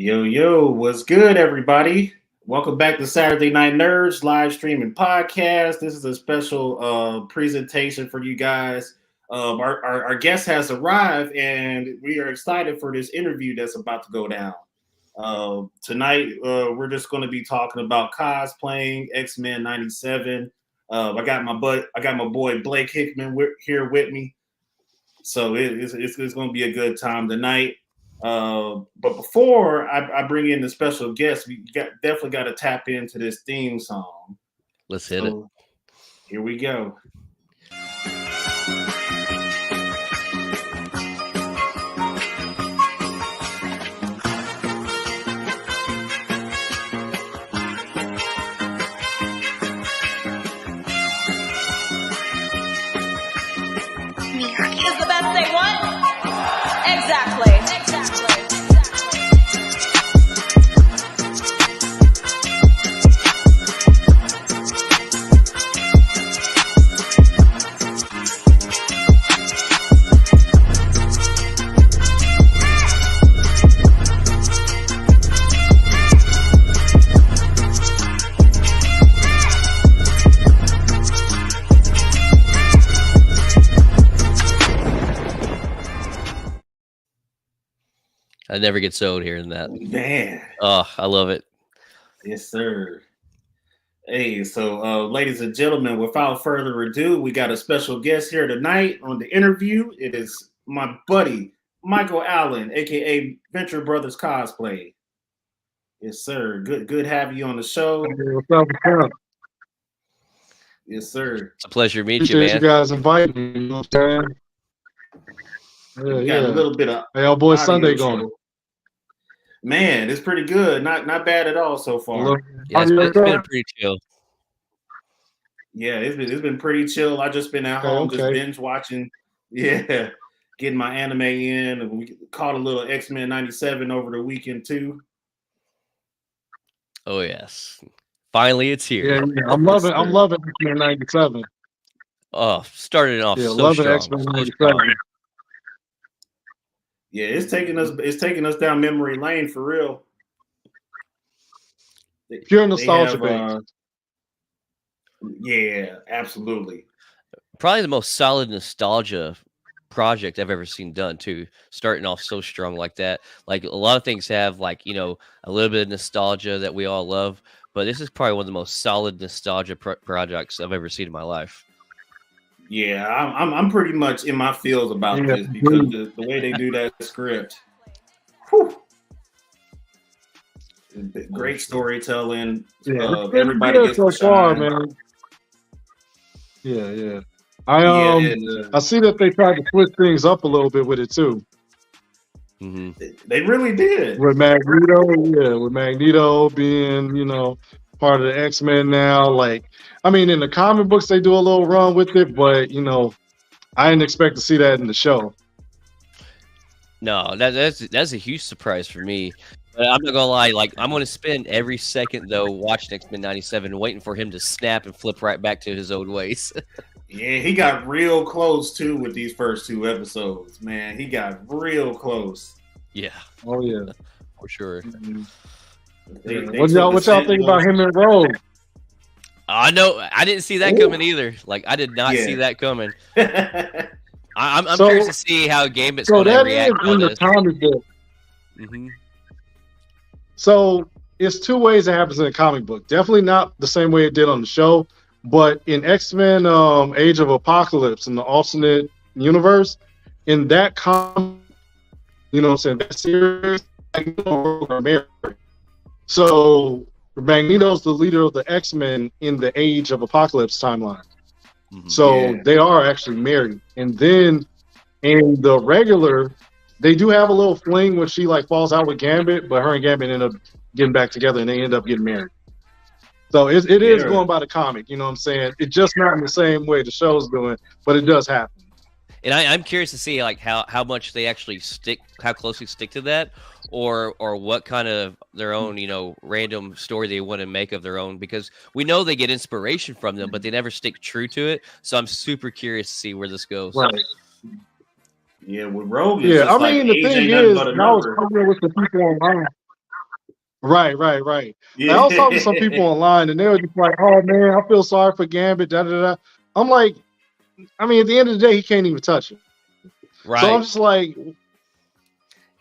Yo, yo, what's good, everybody? Welcome back to Saturday Night Nerds live streaming podcast. This is a special presentation for you guys. Our guest has arrived, and we are excited for this interview that's about to go down. Tonight, we're just going to be talking about cosplaying, X-Men '97. I got my boy Blake Hickman here with me, so it's going to be a good time tonight. But before I bring in the special guest, definitely got to tap into this theme song. Let's hit it. Here we go. Is the best thing what? Exactly. I never get sold hearing that. Man. Oh, I love it. Yes, sir. Hey, so ladies and gentlemen, without further ado, we got a special guest here tonight on the interview. It is my buddy, Michael Allen, aka Venture Brothers Cosplay. Yes, sir. Good to have you on the show. What's up? Yes, sir. It's a pleasure to meet Appreciate you, man. you guys inviting me. You know what I'm saying? We got a little bit of Hey, y'all boys, Sunday going. Man, it's pretty good. Not bad at all so far. Yeah, it's been pretty chill. Yeah, it's been pretty chill. I just been at home, just binge watching. Yeah, getting my anime in, and we caught a little X-Men '97 over the weekend too. Oh yes, finally it's here. Yeah, I'm loving X-Men '97. Oh, started off so loving strong. X-Men '97. Yeah, it's taking us down memory lane for real. Pure nostalgia, baby. Yeah, absolutely. Probably the most solid nostalgia project I've ever seen done too. Starting off so strong like that. Like a lot of things have a little bit of nostalgia that we all love, but this is probably one of the most solid nostalgia projects I've ever seen in my life. Yeah, I'm pretty much in my feels about this because the way they do that script. Whew. Great storytelling. Everybody gets so to far, shine. man. Yeah. I see that they tried to switch things up a little bit with it too. Mm-hmm. They really did. With Magneto being, part of the X-Men now. Like, I mean, in the comic books they do a little run with it, but I didn't expect to see that in the show. No, that's a huge surprise for me. But I'm not gonna lie, I'm gonna spend every second though watching X-Men '97, waiting for him to snap and flip right back to his old ways. Yeah, he got real close too with these first two episodes. Man, he got real close. Yeah. Oh yeah, for sure. Mm-hmm. What y'all think about him and Rogue? I know I didn't see that coming either. I did not see that coming. I'm curious to see how Gambit's going to react to this. Comic book. Mm-hmm. So it's two ways it happens in a comic book. Definitely not the same way it did on the show, but in X-Men Age of Apocalypse, in the alternate universe, in that comic, that series, Magneto are married. So Magneto's the leader of the X-Men in the Age of Apocalypse timeline. Mm-hmm. So they are actually married. And then in the regular, they do have a little fling when she falls out with Gambit, but her and Gambit end up getting back together and they end up getting married. So it is going by the comic, you know what I'm saying? It's just not in the same way the show's doing, but it does happen. And I'm curious to see how much they actually how closely stick to that, or what kind of their own random story they want to make of their own, because we know they get inspiration from them, but they never stick true to it. So I'm super curious to see where this goes. Right. Yeah, with Rogue. Yeah, I mean the thing is, I was talking with the people online. Right. Yeah. I was talking to some people online, and they were just like, "Oh man, I feel sorry for Gambit." Da da da. I'm like, I mean, at the end of the day, he can't even touch him. So I'm Right. just like,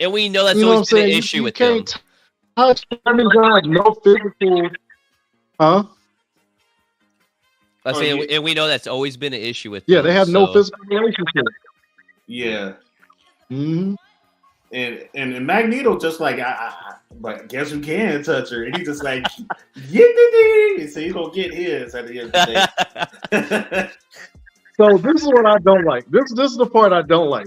And we know that's you know what I'm always been an saying? issue You with can't them. touch him. I mean, like no physical, huh? I Oh, say, yeah. and we know that's always been an issue with Yeah, they them. have no So physical relationship. Yeah. Hmm. And Magneto just like but guess who can touch her? And he just like yeah, so he's gonna get his at the end of the day. So this is what I don't like. This is the part I don't like.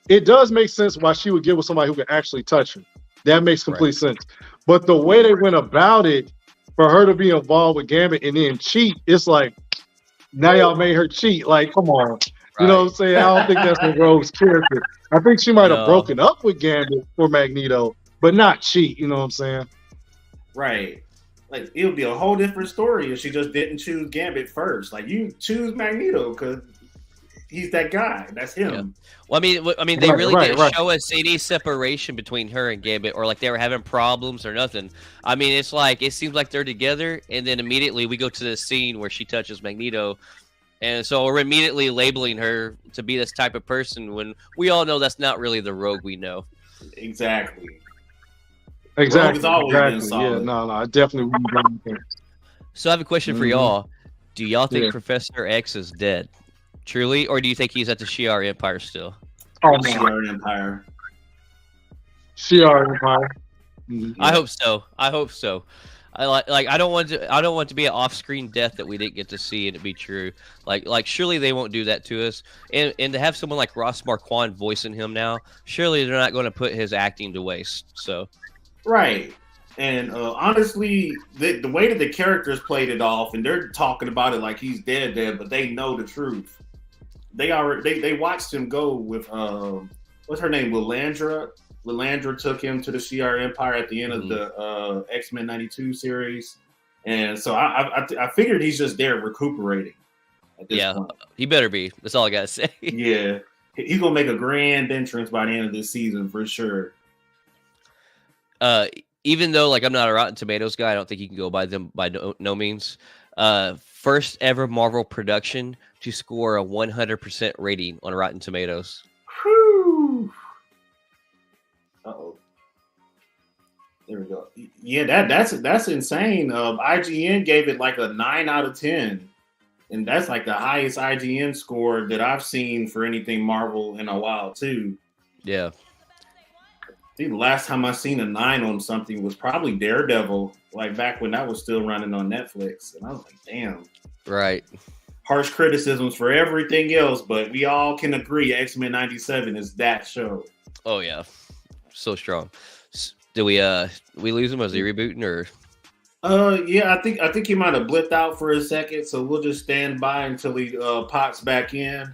It does make sense why she would get with somebody who can actually touch her. That makes complete sense. But the way they went about it, for her to be involved with Gambit and then cheat, it's like now y'all made her cheat. Like, come on. You know what I'm saying? I don't think that's the Rogue's character. I think she might have No. broken up with Gambit for Magneto, but not cheat. You know what I'm saying? Right. Like it would be a whole different story if she just didn't choose Gambit first. Like you choose Magneto because he's that guy. That's him. Well, I mean, they Right, really right, didn't right. show us any separation between her and Gambit, or like they were having problems or nothing. I mean, it's like it seems like they're together, and then immediately we go to the scene where she touches Magneto, and so we're immediately labeling her to be this type of person when we all know that's not really the Rogue we know. Exactly. Exactly. Rogue has always been Exactly. Yeah, solid. no, I definitely wouldn't do that. So I have a question for Mhm. y'all: do y'all think Yeah. Professor X is dead, truly, or do you think he's at the Shi'ar Empire still? Oh man, Shi'ar Empire. Shi'ar Empire. Mhm. I hope so. I hope so. I don't want to be an off-screen death that we didn't get to see and it be true. Like surely they won't do that to us. And to have someone like Ross Marquand voicing him now, surely they're not going to put his acting to waste. So Right. And honestly, the way that the characters played it off, and they're talking about it like he's dead, but they know the truth. They watched him go with what's her name, Lilandra. Lilandra took him to the Shi'ar Empire at the end of the X-Men '92 series, and so I figured he's just there recuperating at this point. he better be. That's all I gotta say. Yeah, he's gonna make a grand entrance by the end of this season for sure. Even though like I'm not a Rotten Tomatoes guy, I don't think you can go by them by no means. First ever Marvel production to score a 100% rating on Rotten Tomatoes. Whew. Uh-oh. There we go. Yeah, that's insane. IGN gave it like a 9 out of 10. And that's like the highest IGN score that I've seen for anything Marvel in a while too. Yeah. I think the last time I seen a 9 on something was probably Daredevil, like back when that was still running on Netflix. And I was like, damn. Right. Harsh criticisms for everything else, but we all can agree X-Men 97 is that show. Oh yeah. So strong. Do we lose him? Was he rebooting or? Yeah, I think he might have blipped out for a second, so we'll just stand by until he pops back in.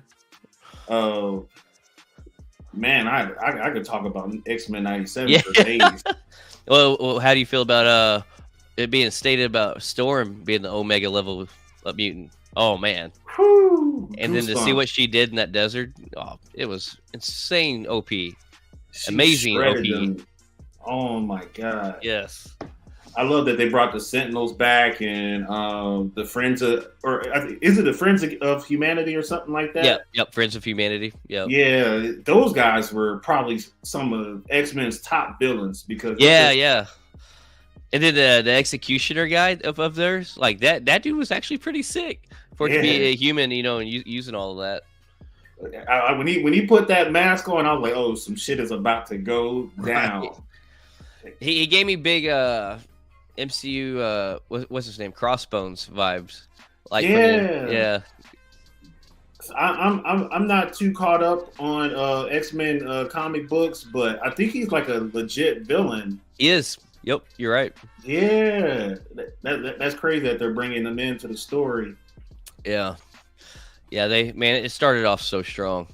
Man, I could talk about X-Men 97 for days. Well, how do you feel about it being stated about Storm being the Omega level of mutant? Oh man. Whew, and then to see what she did in that desert, it was insane. OP. Amazing OP. Them. Oh my god. Yes. I love that they brought the Sentinels back and the Friends of, or is it the Friends of Humanity or something like that? Yep. Friends of Humanity. Yeah, those guys were probably some of X-Men's top villains because yeah. And then the Executioner guy of theirs, like that dude was actually pretty sick for it to be a human, and using all of that. When he put that mask on, I was like, oh, some shit is about to go down. Right. He gave me big MCU what's his name, Crossbones vibes. Like yeah. I'm not too caught up on X-Men comic books, but I think he's like a legit villain. He is. Yep, you're right. Yeah, that's crazy that they're bringing them into the story. Yeah, it started off so strong.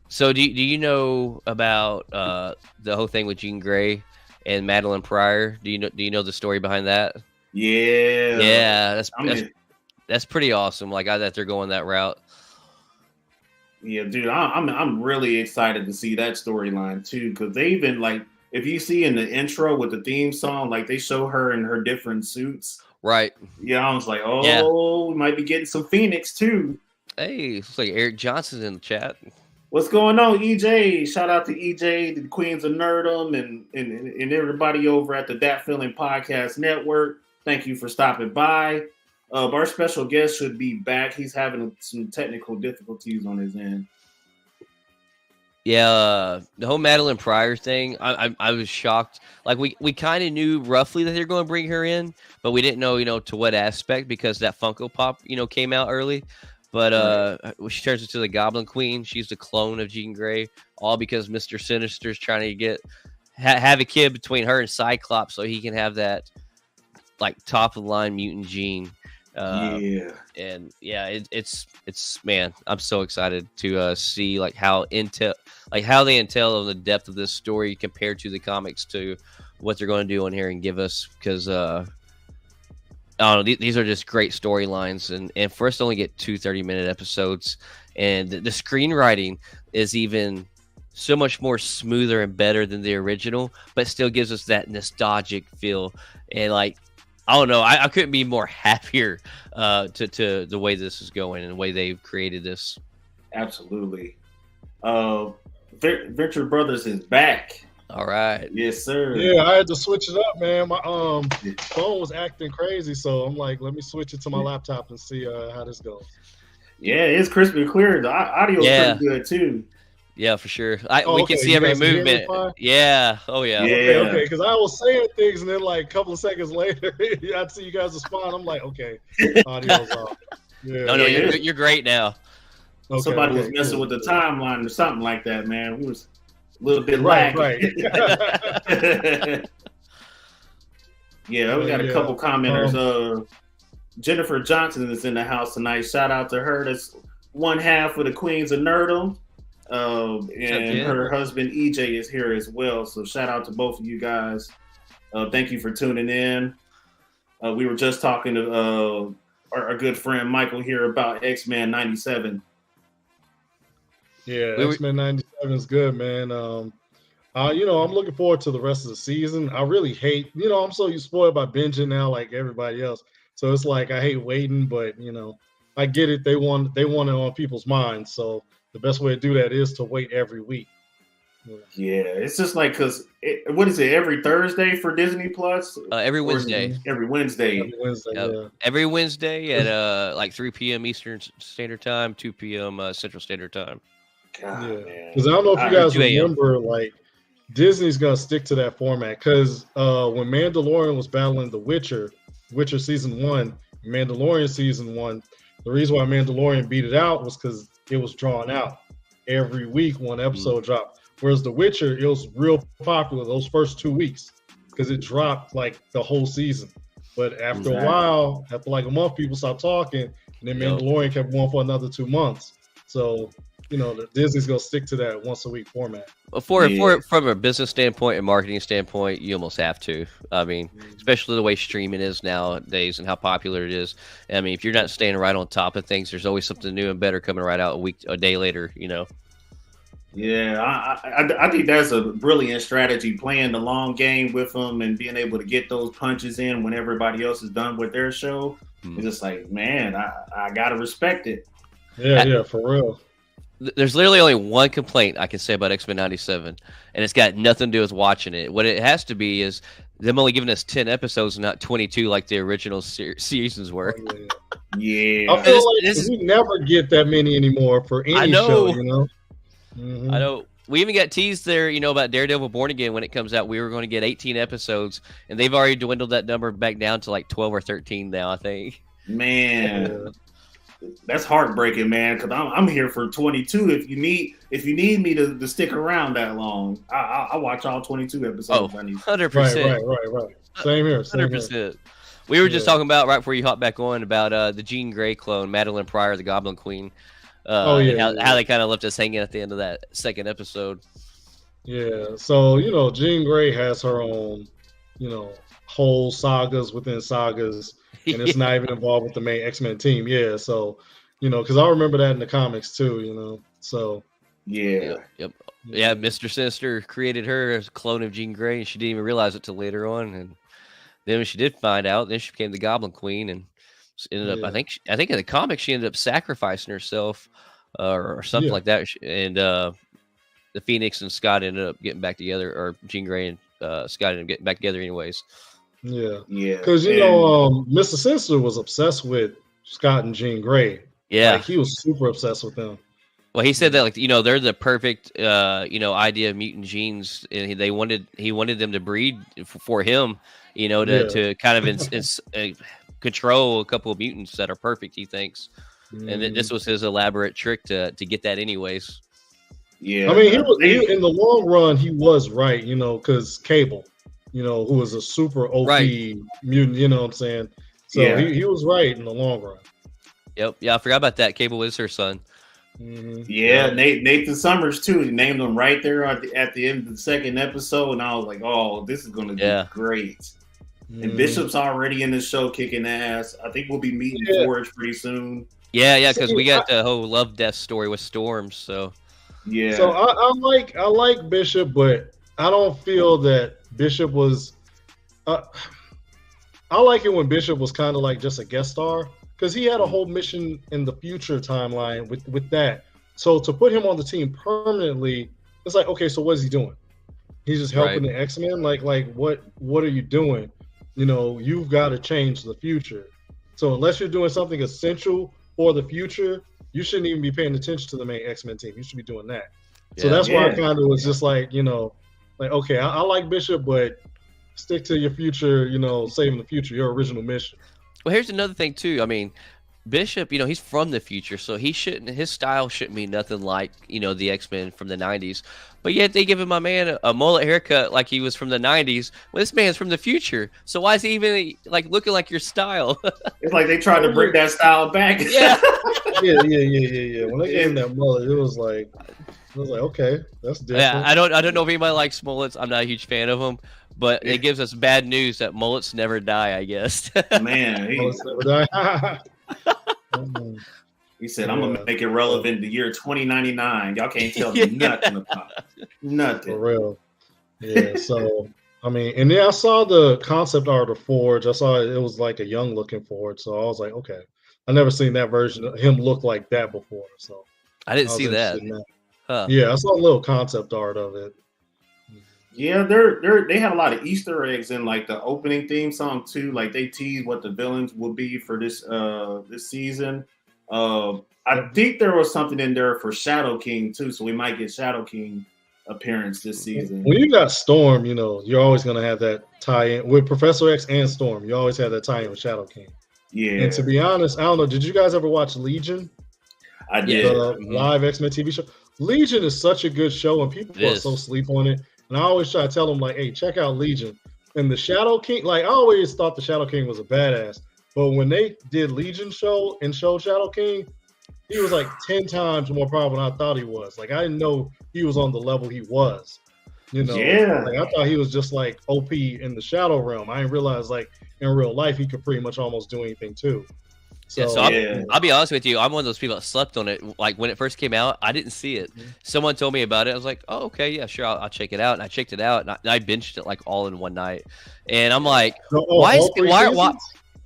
So do you know about the whole thing with Jean Grey and Madeline Pryor? Do you know the story behind that? Yeah, that's pretty awesome. Like that they're going that route. Yeah, dude, I'm really excited to see that storyline too, because they even like if you see in the intro with the theme song, like they show her in her different suits. Right. Yeah, I was like, oh, we might be getting some Phoenix too. Hey, looks like Eric Johnson's in the chat. What's going on, EJ? Shout out to EJ, the Queens of Nerdum, and everybody over at the Dat Feeling Podcast Network. Thank you for stopping by. Our special guest should be back. He's having some technical difficulties on his end. Yeah, the whole Madeline Pryor thing, I was shocked. Like we kind of knew roughly that they were going to bring her in, but we didn't know, to what aspect, because that Funko Pop, came out early. But she turns into the Goblin Queen. She's the clone of Jean Grey, all because Mr. Sinister's trying to have a kid between her and Cyclops so he can have that like top of the line mutant gene. It's man, I'm so excited to see like how they entail on the depth of this story compared to the comics to what they're going to do on here and give us, because I don't know, these are just great storylines, and for us to only get 2 30-minute episodes, and the screenwriting is even so much more smoother and better than the original, but still gives us that nostalgic feel. And like, I don't know, I couldn't be more happier to the way this is going and the way they've created this. Absolutely. Venture Brothers is back. All right. Yes, sir. Yeah, I had to switch it up, man. My phone was acting crazy, so I'm like, let me switch it to my laptop and see how this goes. Yeah, it's crisp and clear. The audio's pretty good too. Yeah, for sure. We can see every movement. Yeah. Oh, yeah. Okay. Because I was saying things, and then like a couple of seconds later, I'd see you guys respond. I'm like, okay, audio's off. Yeah. No, you're great now. Okay, somebody was messing with the timeline or something like that, man. We was a little bit lagging. Right. Yeah, we got a couple commenters. Jennifer Johnson is in the house tonight. Shout out to her. That's one half of the Queens of Nerdum. And her husband EJ is here as well. So shout out to both of you guys. Thank you for tuning in. We were just talking to our good friend Michael here about X-Men 97. Yeah, X-Men 97 is good, man. I'm looking forward to the rest of the season. I really hate, I'm so spoiled by binging now, like everybody else. So it's like I hate waiting, but I get it. They want it on people's minds. So the best way to do that is to wait every week. Yeah, it's just like, because what is it, every Thursday for Disney Plus? Every Wednesday. Every Wednesday. Every Wednesday at like 3 p.m. Eastern Standard Time, 2 p.m. Central Standard Time. God, because I don't know if you guys remember, like, Disney's gonna stick to that format. Because when Mandalorian was battling The Witcher season 1, Mandalorian season 1, the reason why Mandalorian beat it out was because it was drawn out. Every week, one episode dropped. Whereas The Witcher, it was real popular those first 2 weeks because it dropped like the whole season. But after a while, after like a month, people stopped talking, and then Mandalorian kept going for another 2 months. So, Disney's gonna stick to that once a week format. From a business standpoint and marketing standpoint, you almost have to. I mean, especially the way streaming is nowadays and how popular it is. I mean, if you're not staying right on top of things, there's always something new and better coming right out a day later. Yeah, I think that's a brilliant strategy, playing the long game with them and being able to get those punches in when everybody else is done with their show. It's just like, man, I gotta respect it. Yeah, for real. There's literally only one complaint I can say about X-Men 97, and it's got nothing to do with watching it. What it has to be is them only giving us 10 episodes and not 22 like the original seasons were. Yeah. I feel like we never get that many anymore for any show, Mm-hmm. I know. We even got teased there, about Daredevil Born Again when it comes out. We were going to get 18 episodes, and they've already dwindled that number back down to like 12 or 13 now, I think. Man. That's heartbreaking, man, because I'm here for 22. If you need me to stick around that long, I'll watch all 22 episodes. Oh, 100%. Right. Same here. 100%. We were just talking about, right before you hop back on, about the Jean Grey clone, Madeline Pryor, the Goblin Queen. How they kind of left us hanging at the end of that second episode. Yeah, so, Jean Grey has her own, whole sagas within sagas. And it's not even involved with the main X-Men team. Yeah, so, because I remember that in the comics too, So, Yeah. Yep. Yeah, Mr. Sinister created her as a clone of Jean Grey, and she didn't even realize it till later on. And then when she did find out, then she became the Goblin Queen, and ended up. I think in the comics she ended up sacrificing herself, or something like that. And the Phoenix and Scott ended up getting back together, or Jean Grey and Scott ended up getting back together, anyways. Yeah. Yeah. Because Mr. Sinister was obsessed with Scott and Jean Grey. Yeah, like he was super obsessed with them. Well, he said that, like, they're the perfect idea of mutant genes, and he wanted them to breed for him, to kind of control a couple of mutants that are perfect, he thinks. And this was his elaborate trick to get that anyways. Yeah. I mean, he in the long run, he was right, because Cable, who was a super OP mutant, you know what I'm saying? So he was right in the long run. Yep. Yeah, I forgot about that. Cable is her son. Mm-hmm. Yeah, Nathan Summers too. He named him right there at the end of the second episode, and I was like, "Oh, this is going to be great." Mm-hmm. And Bishop's already in the show, kicking ass. I think we'll be meeting Forge pretty soon. Yeah, because we got the whole love death story with Storm. So yeah, so I like Bishop, but I don't feel that Bishop was. I like it when Bishop was kind of like just a guest star. Because he had a whole mission in the future timeline with that. So to put him on the team permanently, it's like, okay, so what is he doing? He's just helping the X-Men? Like what are you doing? You've got to change the future. So unless you're doing something essential for the future, you shouldn't even be paying attention to the main X-Men team. You should be doing that. So that's why I kind of was just like, okay, I like Bishop, but stick to your future, saving the future, your original mission. Well, here's another thing too. I mean, Bishop, he's from the future, so his style shouldn't be nothing like, the X-Men from the 90s. But yet they give him my man a mullet haircut like he was from the 90s. Well, this man's from the future, so why is he even like looking like your style? It's like they tried to bring that style back. Yeah. yeah. When they gave him that mullet, it was like, okay, that's different. Yeah, I don't know if anybody likes mullets. I'm not a huge fan of them. But it gives us bad news that mullets never die, I guess. Man, he said, "I'm gonna make it relevant the year 2099. Y'all can't tell me nothing about it. Nothing for real." Yeah. So I mean, and then I saw the concept art of Forge. I saw it was like a young looking Forge. So I was like, okay, I never seen that version of him look like that before. So I didn't see that. Huh. Yeah, I saw a little concept art of it. Yeah, they have a lot of Easter eggs in like the opening theme song too. Like they tease what the villains will be for this season. I think there was something in there for Shadow King too, so we might get Shadow King appearance this season. When you got Storm, you're always gonna have that tie-in with Professor X and Storm. You always have that tie-in with Shadow King. Yeah. And to be honest, I don't know. Did you guys ever watch Legion? I did. The live X-Men TV show. Legion is such a good show, and people are so sleep on it. And I always try to tell them, like, hey, check out Legion. And the Shadow King, like, I always thought the Shadow King was a badass. But when they did Legion show and showed Shadow King, he was like 10 times more powerful than I thought he was. Like, I didn't know he was on the level he was. Yeah. Like, I thought he was just like OP in the Shadow realm. I didn't realize, like, in real life, he could pretty much almost do anything too. So, I'll be honest with you. I'm one of those people that slept on it. Like when it first came out, I didn't see it. Someone told me about it. I was like, oh, okay, yeah, sure. I'll check it out. And I checked it out, and I binged it like all in one night. And I'm like, why?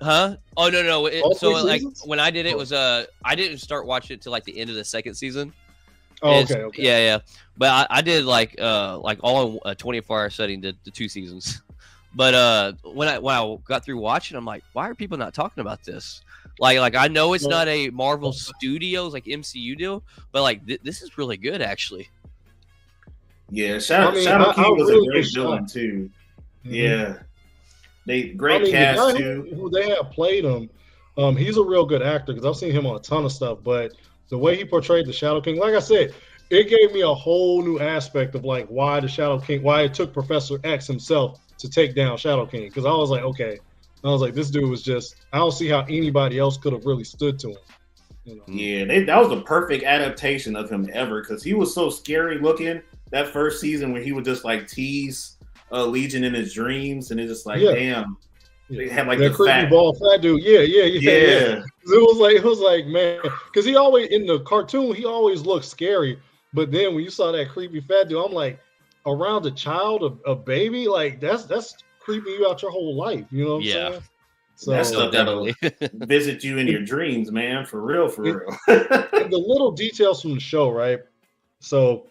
Huh? Oh no. So like when I did it was I didn't start watching it till like the end of the second season. Oh, okay. Yeah. But I did like all in a 24-hour setting, the 2 seasons. But when I got through watching, I'm like, why are people not talking about this? Like I know it's not a Marvel Studios like MCU deal, but like this is really good actually. Yeah, Shadow King was a great villain too. Mm-hmm. Yeah, great cast too. Who they have played him, he's a real good actor because I've seen him on a ton of stuff. But the way he portrayed the Shadow King, like I said, it gave me a whole new aspect of like why it took Professor X himself to take down Shadow King. Because I was like, okay. I was like, this dude was just, I don't see how anybody else could have really stood to him. Yeah, that was the perfect adaptation of him ever because he was so scary looking that first season when he would just like tease Legion in his dreams and it's just like, damn. They had like that creepy bald fat dude. Yeah. It was like, man, because he always, in the cartoon, he always looked scary. But then when you saw that creepy fat dude, I'm like, around a child, a baby, like that's creeping you out your whole life. You know what I'm saying? So that stuff that'll definitely. visit you in your dreams, man. For real, for real. and the little details from the show, right? So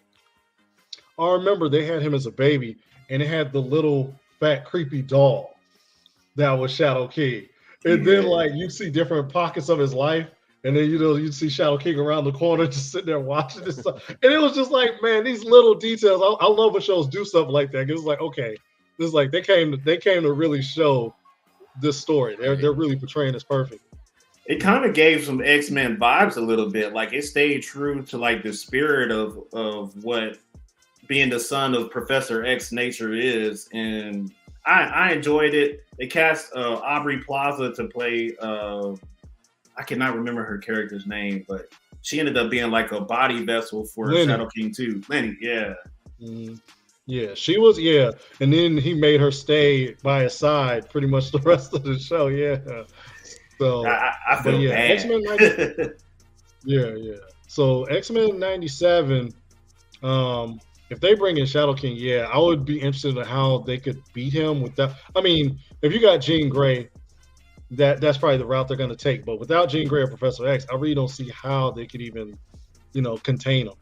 I remember they had him as a baby, and it had the little fat creepy doll that was Shadow King. And then like you see different pockets of his life, and then you see Shadow King around the corner just sitting there watching this stuff. And it was just like, man, these little details. I love when shows do stuff like that. It's like, okay, this is like they came to really show this story. They're really portraying this perfect. It kind of gave some X-Men vibes a little bit. Like it stayed true to like the spirit of what being the son of Professor X nature is, and I enjoyed it. They cast Aubrey Plaza to play. I cannot remember her character's name, but she ended up being like a body vessel for Lenny. Shadow King too. Lenny, yeah. Mm-hmm. Yeah, she was, yeah. And then he made her stay by his side pretty much the rest of the show, yeah. So I feel bad. X-Men 97, yeah. So X-Men 97, if they bring in Shadow King, yeah, I would be interested in how they could beat him without. I mean, if you got Jean Grey, that's probably the route they're going to take. But without Jean Grey or Professor X, I really don't see how they could even, contain him.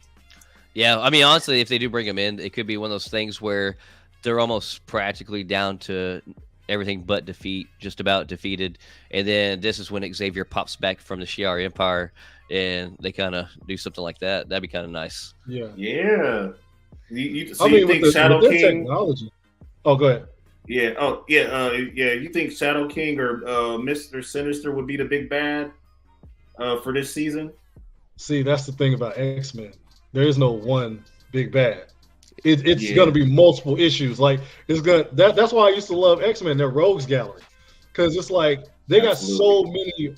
Yeah, I mean, honestly, if they do bring him in, it could be one of those things where they're almost practically down to everything but defeat, just about defeated. And then this is when Xavier pops back from the Shi'ar Empire, and they kind of do something like that. That'd be kind of nice. Yeah. Yeah. You think Shadow King? Technology. Oh, go ahead. Yeah. Oh, yeah. You think Shadow King or Mr. Sinister would be the big bad for this season? See, that's the thing about X-Men. There is no one big bad. It's gonna be multiple issues. Like that's why I used to love X-Men, their rogues gallery. Because it's like they got so many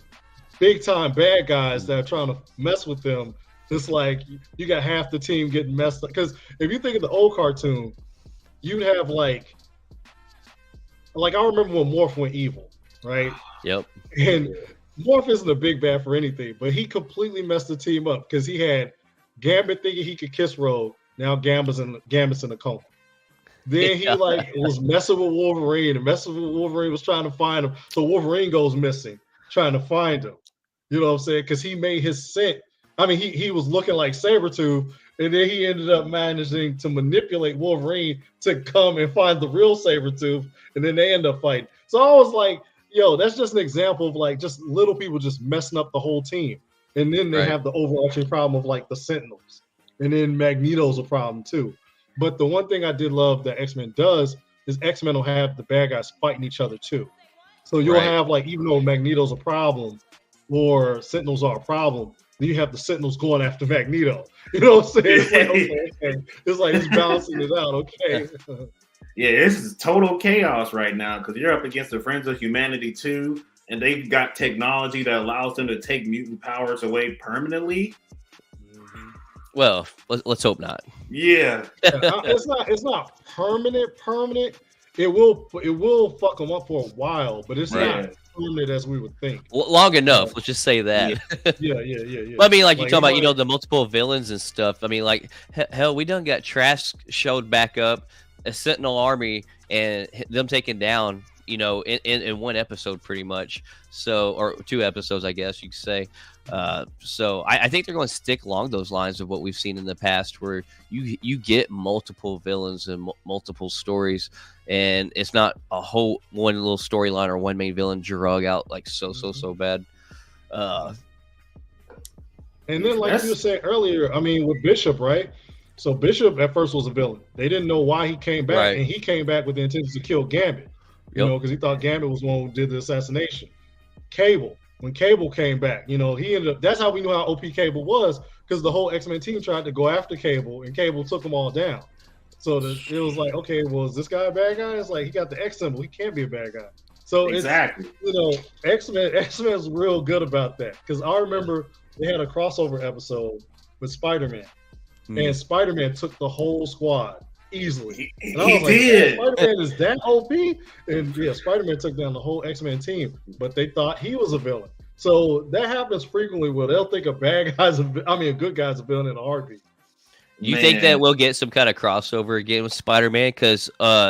big time bad guys that are trying to mess with them. It's like you got half the team getting messed up. Because if you think of the old cartoon, you'd have like I remember when Morph went evil, right? Yep. And Morph isn't a big bad for anything, but he completely messed the team up because he had Gambit thinking he could kiss Rogue. Now Gambit's in a coma. Then he was messing with Wolverine, and messing with Wolverine was trying to find him. So Wolverine goes missing, trying to find him. You know what I'm saying? Because he made his scent. I mean, he was looking like Sabretooth, and then he ended up managing to manipulate Wolverine to come and find the real Sabretooth, and then they end up fighting. So I was like, yo, that's just an example of like just little people just messing up the whole team. And then they have the overarching problem of like the Sentinels. And then Magneto's a problem too. But the one thing I did love that X-Men does is X-Men will have the bad guys fighting each other too. So you'll have like, even though Magneto's a problem or Sentinels are a problem, then you have the Sentinels going after Magneto. You know what I'm saying? It's like, okay. It's like he's balancing it out, okay. Yeah, this is total chaos right now because you're up against the Friends of Humanity too. And they've got technology that allows them to take mutant powers away permanently. Well, let's hope not. Yeah. It's not permanent. It will fuck them up for a while, but it's not permanent as we would think. Long enough. Let's just say that. Yeah. Well, I mean, like you talk about, the multiple villains and stuff. I mean, like hell, we done got Trask showed back up, a Sentinel army, and them taken down. In one episode, pretty much. So, or 2 episodes, I guess you could say. So I think they're going to stick along those lines of what we've seen in the past, where you get multiple villains and multiple stories, and it's not a whole one little storyline or one main villain drug out like so bad. And then, like you were saying earlier, I mean, with Bishop, right? So Bishop at first was a villain. They didn't know why he came back, and he came back with the intention to kill Gambit. Because he thought Gambit was the one who did the assassination. Cable, when Cable came back, he ended up. That's how we knew how OP Cable was, because the whole X-Men team tried to go after Cable, and Cable took them all down. So it was like, okay, well, is this guy a bad guy? It's like he got the X symbol. He can't be a bad guy. So exactly, X-Men is real good about that, because I remember they had a crossover episode with Spider-Man, and Spider-Man took the whole squad. Easily. He did. Spider-Man is that OP? And yeah, Spider-Man took down the whole X-Men team, but they thought he was a villain. So that happens frequently where they'll think a good guy's a villain in a heartbeat. Do you think that Man. we'll get some kind of crossover again with Spider-Man? Because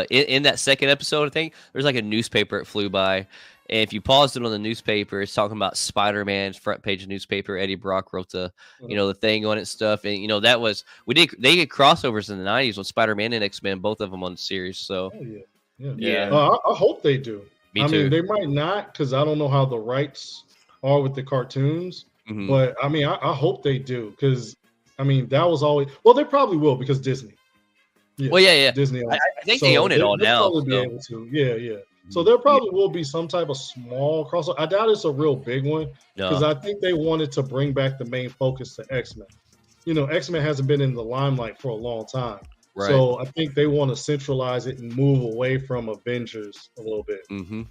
in that second episode, I think there's like a newspaper that flew by, and if you paused it on the newspaper, it's talking about Spider-Man's front page of newspaper. Eddie Brock wrote the the thing on it and stuff, and that was they did crossovers in the '90s with Spider-Man and X-Men, both of them on the series. So Yeah. I hope they do. Me too. mean, they might not because I don't know how the rights are with the cartoons. Mhm. But I mean, I hope they do because I mean that was always they probably will because Disney. Well, yeah. Disney. I think they own it all now. They'll probably be So. able to. Yeah. So there probably will be some type of small crossover. I doubt it's a real big one because I think they wanted to bring back the main focus to X-Men. X-Men hasn't been in the limelight for a long time. Right. So I think they want to centralize it and move away from Avengers a little bit. Mm-hmm.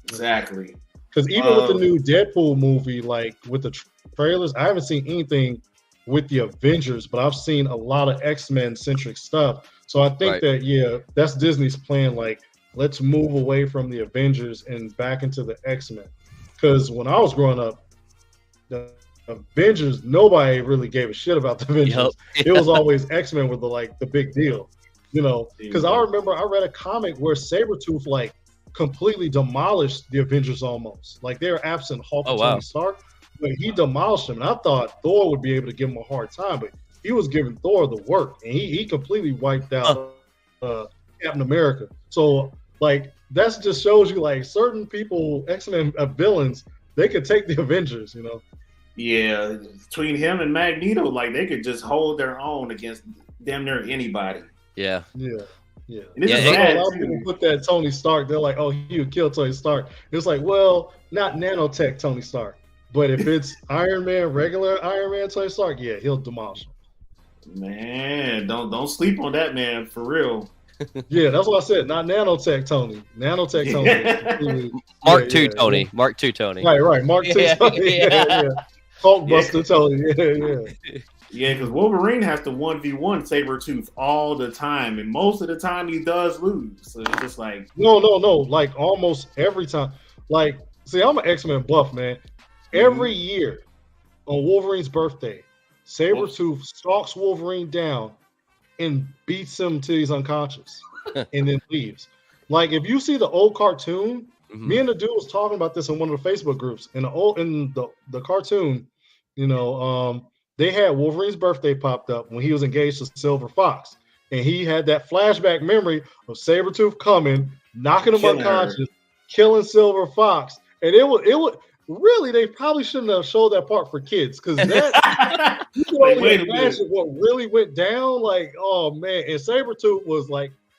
Exactly. Because even with the new Deadpool movie, like with the trailers, I haven't seen anything with the Avengers, but I've seen a lot of X-Men centric stuff. So I think that that's Disney's plan. Like, let's move away from the Avengers and back into the X-Men. Because when I was growing up, the Avengers, nobody really gave a shit about the Avengers. Yep. It was always X-Men with the big deal, Because I remember I read a comic where Sabretooth completely demolished the Avengers almost. Like they were absent Hulk and Tony Stark, but he demolished them. And I thought Thor would be able to give him a hard time, but he was giving Thor the work, and he completely wiped out Captain America. So that just shows you certain people, X-Men villains, they could take the Avengers, Yeah, between him and Magneto, they could just hold their own against damn near anybody. Yeah. Yeah. And a lot of people put that Tony Stark. They're like, "Oh, he would kill Tony Stark." It's like, well, not nanotech Tony Stark, but if it's Iron Man, regular Iron Man Tony Stark, yeah, he'll demolish him. Man, don't sleep on that man for real. Yeah, that's what I said. Not nanotech Tony. Nanotech Tony. Mark II Tony. Mark II Tony. Right. Mark II Tony. Yeah. Hulkbuster Tony. Yeah. Yeah, because Wolverine has to 1v1 Sabretooth all the time, and most of the time he does lose. So it's just No. Almost every time. See, I'm an X-Men buff, man. Every year on Wolverine's birthday, Sabretooth stalks Wolverine down and beats him till he's unconscious and then leaves. If you see the old cartoon, me and the dude was talking about this in one of the Facebook groups. In the cartoon, they had Wolverine's birthday popped up when he was engaged to Silver Fox. And he had that flashback memory of Sabretooth coming, knocking him unconscious, killing Silver Fox. And it was really, they probably shouldn't have showed that part for kids because that you can only imagine what really went down. Oh man. And Sabretooth was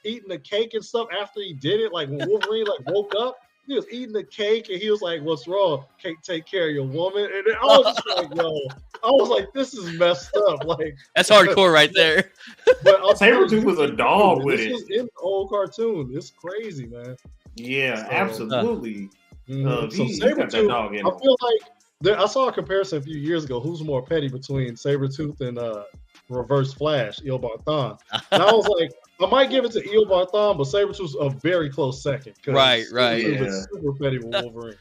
eating the cake and stuff after he did it. When Wolverine woke up, he was eating the cake and he was like, "What's wrong? Can't take care of your woman." And I was just I was like, "This is messed up." That's hardcore right there. But Sabretooth was a dog with it. This was in the old cartoon. It's crazy, man. Yeah, absolutely. So Sabretooth, I feel I saw a comparison a few years ago. Who's more petty between Sabretooth and Reverse Flash, Eobard-Thawne? And I was like, I might give it to Eobard-Thawne, but Sabretooth's a very close second. Right. He's super petty with Wolverine.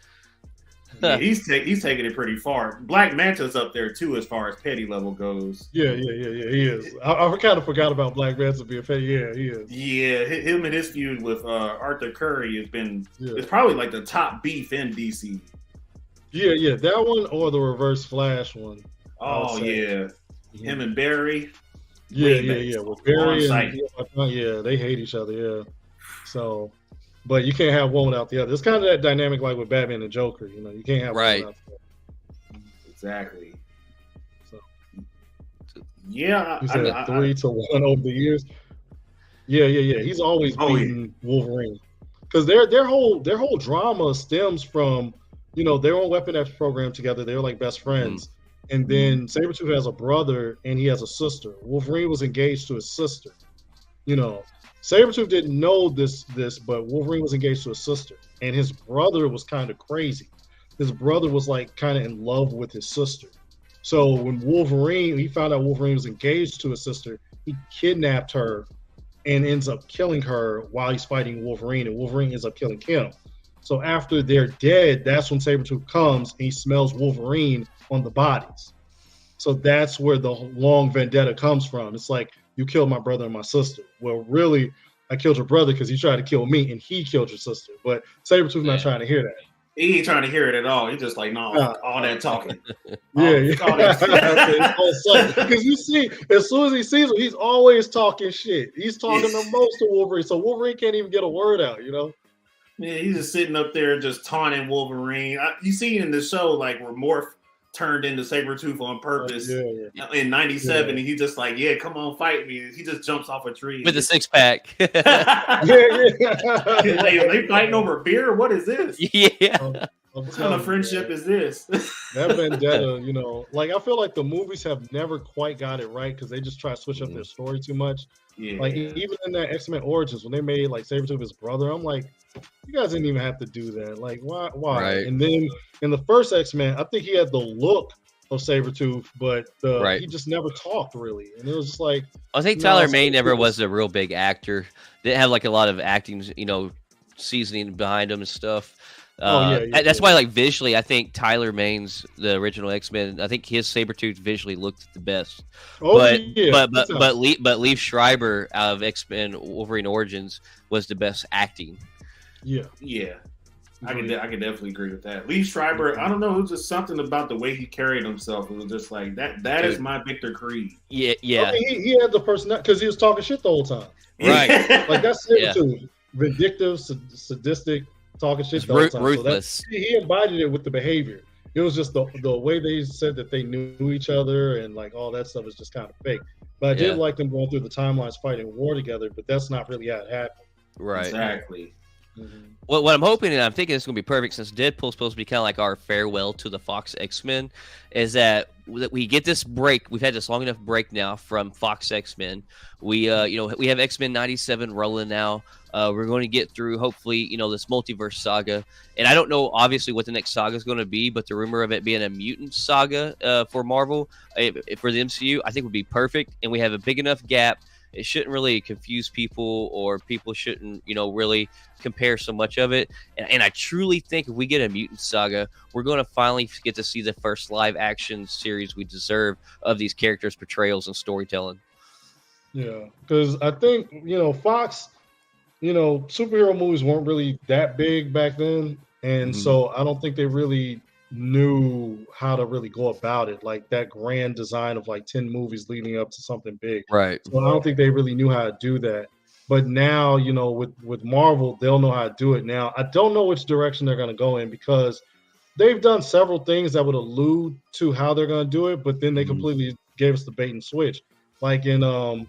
Yeah, he's taking it pretty far. Black Manta's up there too as far as petty level goes. Yeah, he is. I kind of forgot about Black Manta being petty. Yeah, he is. Yeah, him and his feud with Arthur Curry has been it's probably the top beef in DC. Yeah, that one or the Reverse Flash one. Oh yeah, him and Barry. Yeah. With Barry and they hate each other. Yeah, so. But you can't have one without the other. It's kind of that dynamic with Batman and Joker. You can't have one without the other. Exactly. So, yeah. He's had 3-1 over the years. Yeah. He's always beaten Wolverine. Because their whole drama stems from, their own Weapon X program together. They were best friends. And then Sabretooth has a brother and he has a sister. Wolverine was engaged to his sister. Sabretooth didn't know this, but Wolverine was engaged to his sister, and his brother was kind of crazy. His brother was kind of in love with his sister. So when he found out Wolverine was engaged to his sister, he kidnapped her and ends up killing her while he's fighting Wolverine, and Wolverine ends up killing him. So after they're dead, that's when Sabretooth comes and he smells Wolverine on the bodies. So that's where the long vendetta comes from. It's you killed my brother and my sister. Well, really, I killed your brother because he tried to kill me, and he killed your sister. But Sabretooth's not trying to hear that. He ain't trying to hear it at all. He's just like, no, all that talking. Yeah, All that. Because you see, as soon as he sees him, he's always talking shit. He's talking the most to Wolverine, so Wolverine can't even get a word out, you know? Yeah, he's just sitting up there just taunting Wolverine. You see in the show, like, where Morph turned into Sabretooth on purpose in 97, and he's just like, yeah, come on, fight me. He just jumps off a tree. With a six-pack. They fighting over beer? What is this? Yeah. What kind of friendship is this? That vendetta, you know, like, I feel like the movies have never quite got it right because they just try to switch up their story too much. Yeah. Like, even in that X-Men Origins, when they made, like, Sabretooth his brother, I'm like, you guys didn't even have to do that. Like, why? Right. And then in the first X-Men, I think he had the look of Sabretooth, but he just never talked, really. And it was just like... I think Tyler May never was a real big actor. Didn't have, like, a lot of acting, you know, seasoning behind him and stuff. That's why, like, visually, I think Tyler Maine's the original X-Men. I think his Sabretooth visually looked the best. But Liev Schreiber out of X-Men Wolverine Origins was the best acting. Yeah. I can definitely agree with that. Liev Schreiber, I don't know, it was just something about the way he carried himself. It was just like that is my Victor Creed. Yeah. I mean, he had the personality because he was talking shit the whole time. Right. Like, that's Sabretooth. Vindictive, sadistic, talking shit the whole time. Ruthless. So he embodied it with the behavior. It was just the way they said that they knew each other and, like, all that stuff is just kind of fake. But I did like them going through the timelines fighting war together, but that's not really how it happened. Right. Exactly. Mm-hmm. Well, what I'm hoping, and I'm thinking it's going to be perfect since Deadpool's supposed to be kind of like our farewell to the Fox X-Men, is that we get this break. We've had this long enough break now from Fox X-Men. We have X-Men 97 rolling now. We're going to get through, hopefully, this multiverse saga. And I don't know, obviously, what the next saga is going to be, but the rumor of it being a mutant saga for Marvel, for the MCU, I think would be perfect. And we have a big enough gap. It shouldn't really confuse people, or people shouldn't, really compare so much of it. And I truly think if we get a mutant saga, we're going to finally get to see the first live action series we deserve of these characters' portrayals and storytelling. Yeah, because I think, Fox, superhero movies weren't really that big back then. And so I don't think they really knew how to really go about it, like that grand design of like 10 movies leading up to something big. Right. So I don't think they really knew how to do that. But now, with Marvel, they'll know how to do it now. I don't know which direction they're going to go in because they've done several things that would allude to how they're going to do it, but then they completely gave us the bait and switch. Like in what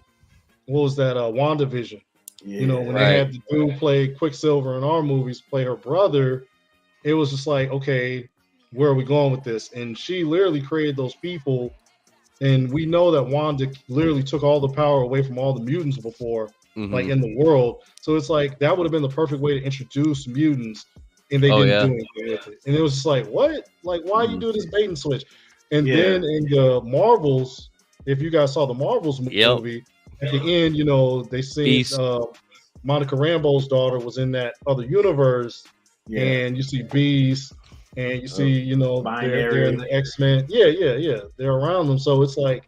was that, WandaVision? When they had the dude play Quicksilver in our movies, play her brother, it was just like, okay, where are we going with this? And she literally created those people, and we know that Wanda literally took all the power away from all the mutants before, like in the world. So it's like that would have been the perfect way to introduce mutants, and they didn't do anything with it. And it was just like, what? Like, why you do this bait and switch? And then in the Marvels, if you guys saw the Marvels movie, at the end, they see Monica Rambeau's daughter was in that other universe, and you see Beast. And you see, they're in the X-Men. Yeah. They're around them. So it's like,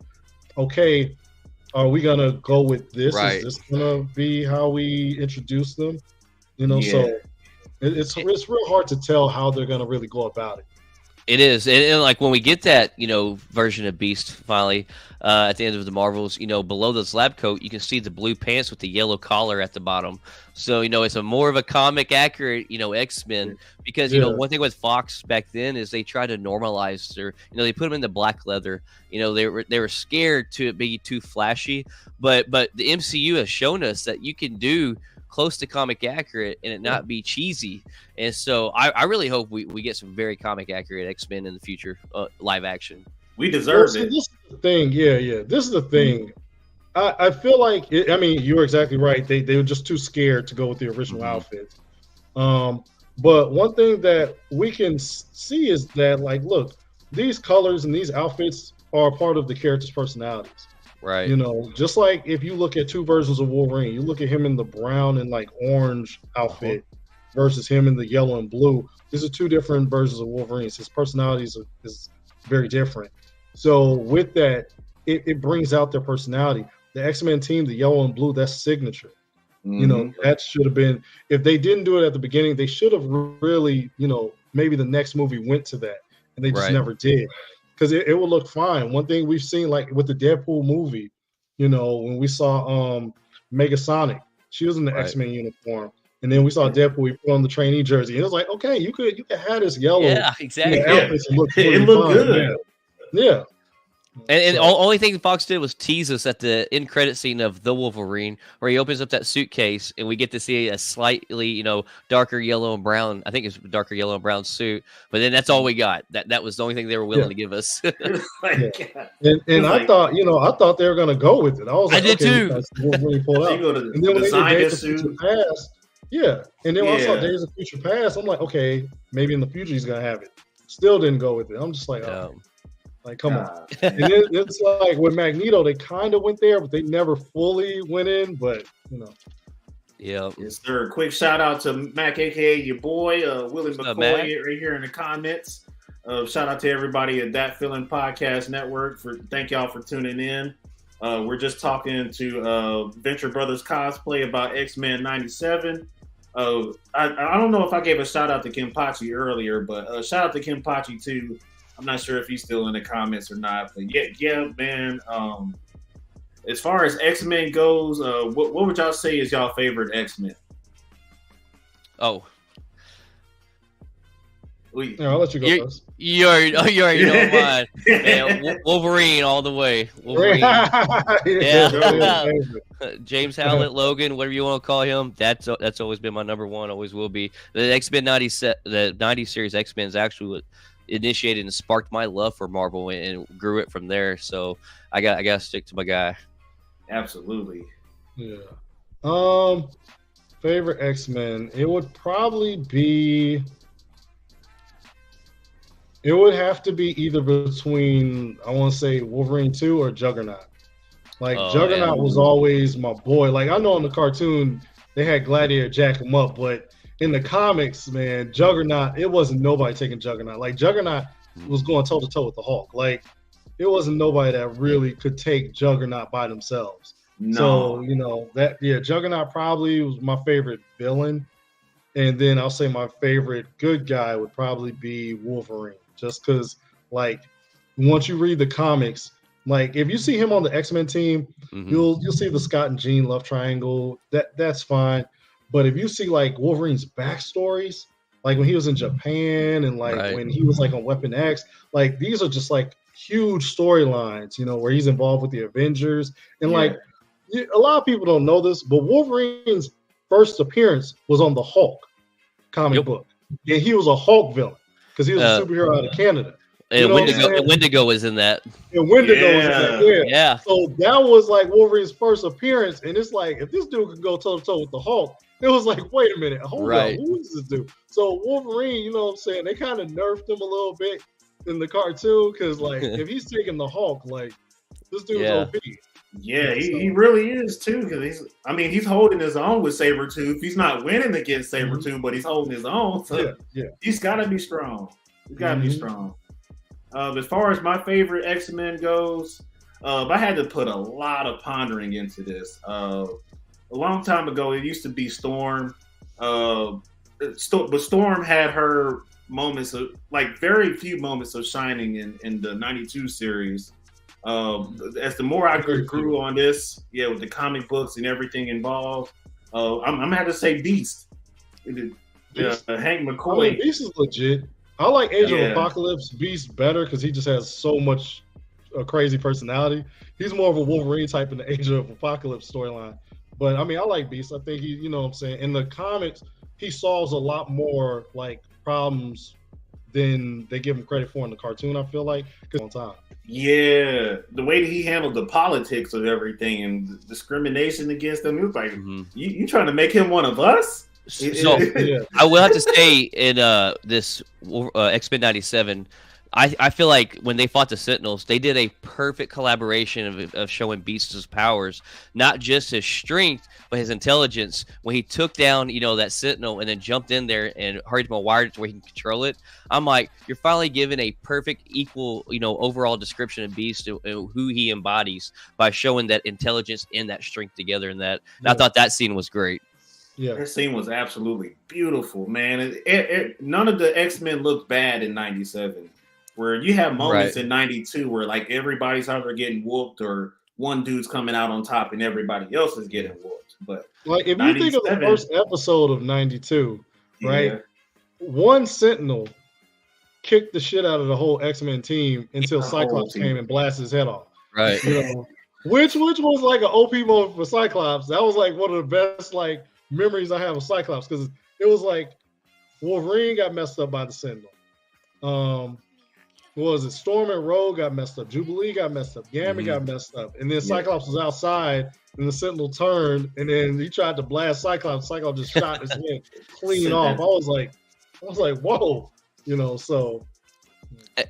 okay, are we going to go with this? Right. Is this going to be how we introduce them? So it's real hard to tell how they're going to really go about it. It is. And like when we get that, version of Beast finally at the end of the Marvels, below this lab coat, you can see the blue pants with the yellow collar at the bottom. So, it's a more of a comic accurate, X-Men, because, one thing with Fox back then is they tried to normalize their, they put them in the black leather. They were scared to be too flashy, but the MCU has shown us that you can do close to comic accurate and it not be cheesy. And so I really hope we get some very comic accurate X-Men in the future, live action. We deserve it. This is the thing. Yeah. This is the thing. I feel like, you're exactly right. They were just too scared to go with the original outfits. But one thing that we can see is that, like, look, these colors and these outfits are part of the character's personalities. Right. Just like if you look at two versions of Wolverine, you look at him in the brown and like orange outfit versus him in the yellow and blue. These are two different versions of Wolverine. His personalities is very different. So with that, it brings out their personality. the X-Men team, the yellow and blue, that's signature. Mhm. You know, that should have been, if they didn't do it at the beginning, they should have really, you know, maybe the next movie went to that, and they just Right. never did, because it would look fine. One thing we've seen, like with the Deadpool movie, you know, when we saw Megasonic, she was in the Right. X-Men uniform, and then we saw Deadpool, he put on the trainee jersey, and it was like, okay, you could have this yellow, Yeah, you exactly. know, outfits and look It really looked fine. good. Yeah. And So- only thing Fox did was tease us at the end credit scene of the Wolverine, where he opens up that suitcase and we get to see a slightly, you know, darker yellow and brown. I think it's darker yellow and brown suit. But then that's all we got. That was the only thing they were willing Yeah. to give us. Like, And It's I like- thought, you know, they were gonna go with it. I was I like, did okay, too. that's when he pulled you out. go to And then when they design did Days this of Future suit. Past, yeah. And then when I saw Yeah. Days of Future Past, I'm like, okay, maybe in the future he's gonna have it. Still didn't go with it. I'm just like, oh, like come on. God. And then it's like with Magneto, they kind of went there, but they never fully went in. But you know, Yeah. Yes, sir. Quick shout out to Mac, aka your boy, Willie What's up, McCoy, Mac? right here in the comments. Shout out to everybody at That Feeling Podcast Network thank y'all for tuning in. We're just talking to Venture Brothers Cosplay about X-Men 97. I don't know if I gave a shout out to Kenpachi earlier, but shout out to Kenpachi too. I'm not sure if he's still in the comments or not, but yeah, man. As far as X-Men goes, what would y'all say is y'all favorite X-Men? Oh, yeah, I'll let you go You- first. you already know mine. Yeah, Wolverine all the way. Wolverine. Yeah. James Howlett, Logan, whatever you want to call him, that's always been my number one, always will be. The X-Men 90 the 90 series X-Men is actually what initiated and sparked my love for Marvel and grew it from there. So I got to stick to my guy. Absolutely. Yeah. Favorite X-Men, it would probably be. It would have to be either between, I want to say, Wolverine 2 or Juggernaut. Like, Oh, Juggernaut yeah. was always my boy. Like, I know in the cartoon, they had Gladiator jack him up, but in the comics, man, Juggernaut, it wasn't nobody taking Juggernaut. Like, Juggernaut was going toe-to-toe with the Hulk. Like, it wasn't nobody that really could take Juggernaut by themselves. No. So, you know, Juggernaut probably was my favorite villain. And then I'll say my favorite good guy would probably be Wolverine. Just because, like, once you read the comics, like, if you see him on the X-Men team, Mhm. you'll see the Scott and Jean love triangle. That's fine. But if you see, like, Wolverine's backstories, like when he was in Japan and, like, Right. when he was, like, on Weapon X, like, these are just, like, huge storylines, you know, where he's involved with the Avengers. And, Yeah. like, a lot of people don't know this, but Wolverine's first appearance was on the Hulk comic Yep. book. And he was a Hulk villain because he was a superhero out of Canada. And You know what I'm Wendigo, saying? Wendigo is in that. And Wendigo was in Yeah. that, yeah. Yeah. So that was like Wolverine's first appearance. And it's like, if this dude could go toe-to-toe with the Hulk, it was like, wait a minute, hold Right. on, who is this dude? So Wolverine, you know what I'm saying? They kind of nerfed him a little bit in the cartoon because, like, if he's taking the Hulk, like, this dude's Yeah. OP. Yeah, he, So- he really is too. Because he's holding his own with Sabretooth. He's not winning against Sabretooth, but he's holding his own. So Yeah. he's got to be strong. He's got to be Mhm. strong. As far as my favorite X-Men goes, I had to put a lot of pondering into this. A long time ago, it used to be Storm. But Storm had her moments of, like, very few moments of shining in the 92 series. As the more I grew on this, with the comic books and everything involved, I'm gonna have to say Beast. Beast. Hank I McCoy. mean, Beast is legit. I like Age Yeah. of Apocalypse Beast better because he just has so much a crazy personality. He's more of a Wolverine type in the Age of Apocalypse storyline. But I mean, I like Beast. I think he, you know what I'm saying? In the comics, he solves a lot more like problems than they give him credit for in the cartoon, I feel like, because on time. Yeah, the way that he handled the politics of everything and discrimination against them, it was like, Mhm. you trying to make him one of us? So Yeah. I will have to say in this X-Men 97, I feel like when they fought the Sentinels, they did a perfect collaboration of showing Beast's powers, not just his strength, but his intelligence. When he took down, that Sentinel and then jumped in there and hurried him a wire to where he can control it. I'm like, you're finally given a perfect equal, overall description of Beast and who he embodies by showing that intelligence and that strength together. And that, and I thought that scene was great. Yeah, that scene was absolutely beautiful, man. None of the X-Men looked bad in '97. Where you have moments in '92 where like everybody's either getting whooped or one dude's coming out on top and everybody else is getting whooped. But like if you think of the first episode of '92, right? One Sentinel kicked the shit out of the whole X-Men team until Cyclops came and blasted his head off. Right. Which was like an OP moment for Cyclops. That was like one of the best like memories I have of Cyclops because it was like Wolverine got messed up by the Sentinel. Storm and Rogue got messed up. Jubilee got messed up. Gambit got messed up. And then Cyclops was outside, and the Sentinel turned, and then he tried to blast Cyclops. Cyclops just shot his head clean off. I was like, whoa, so.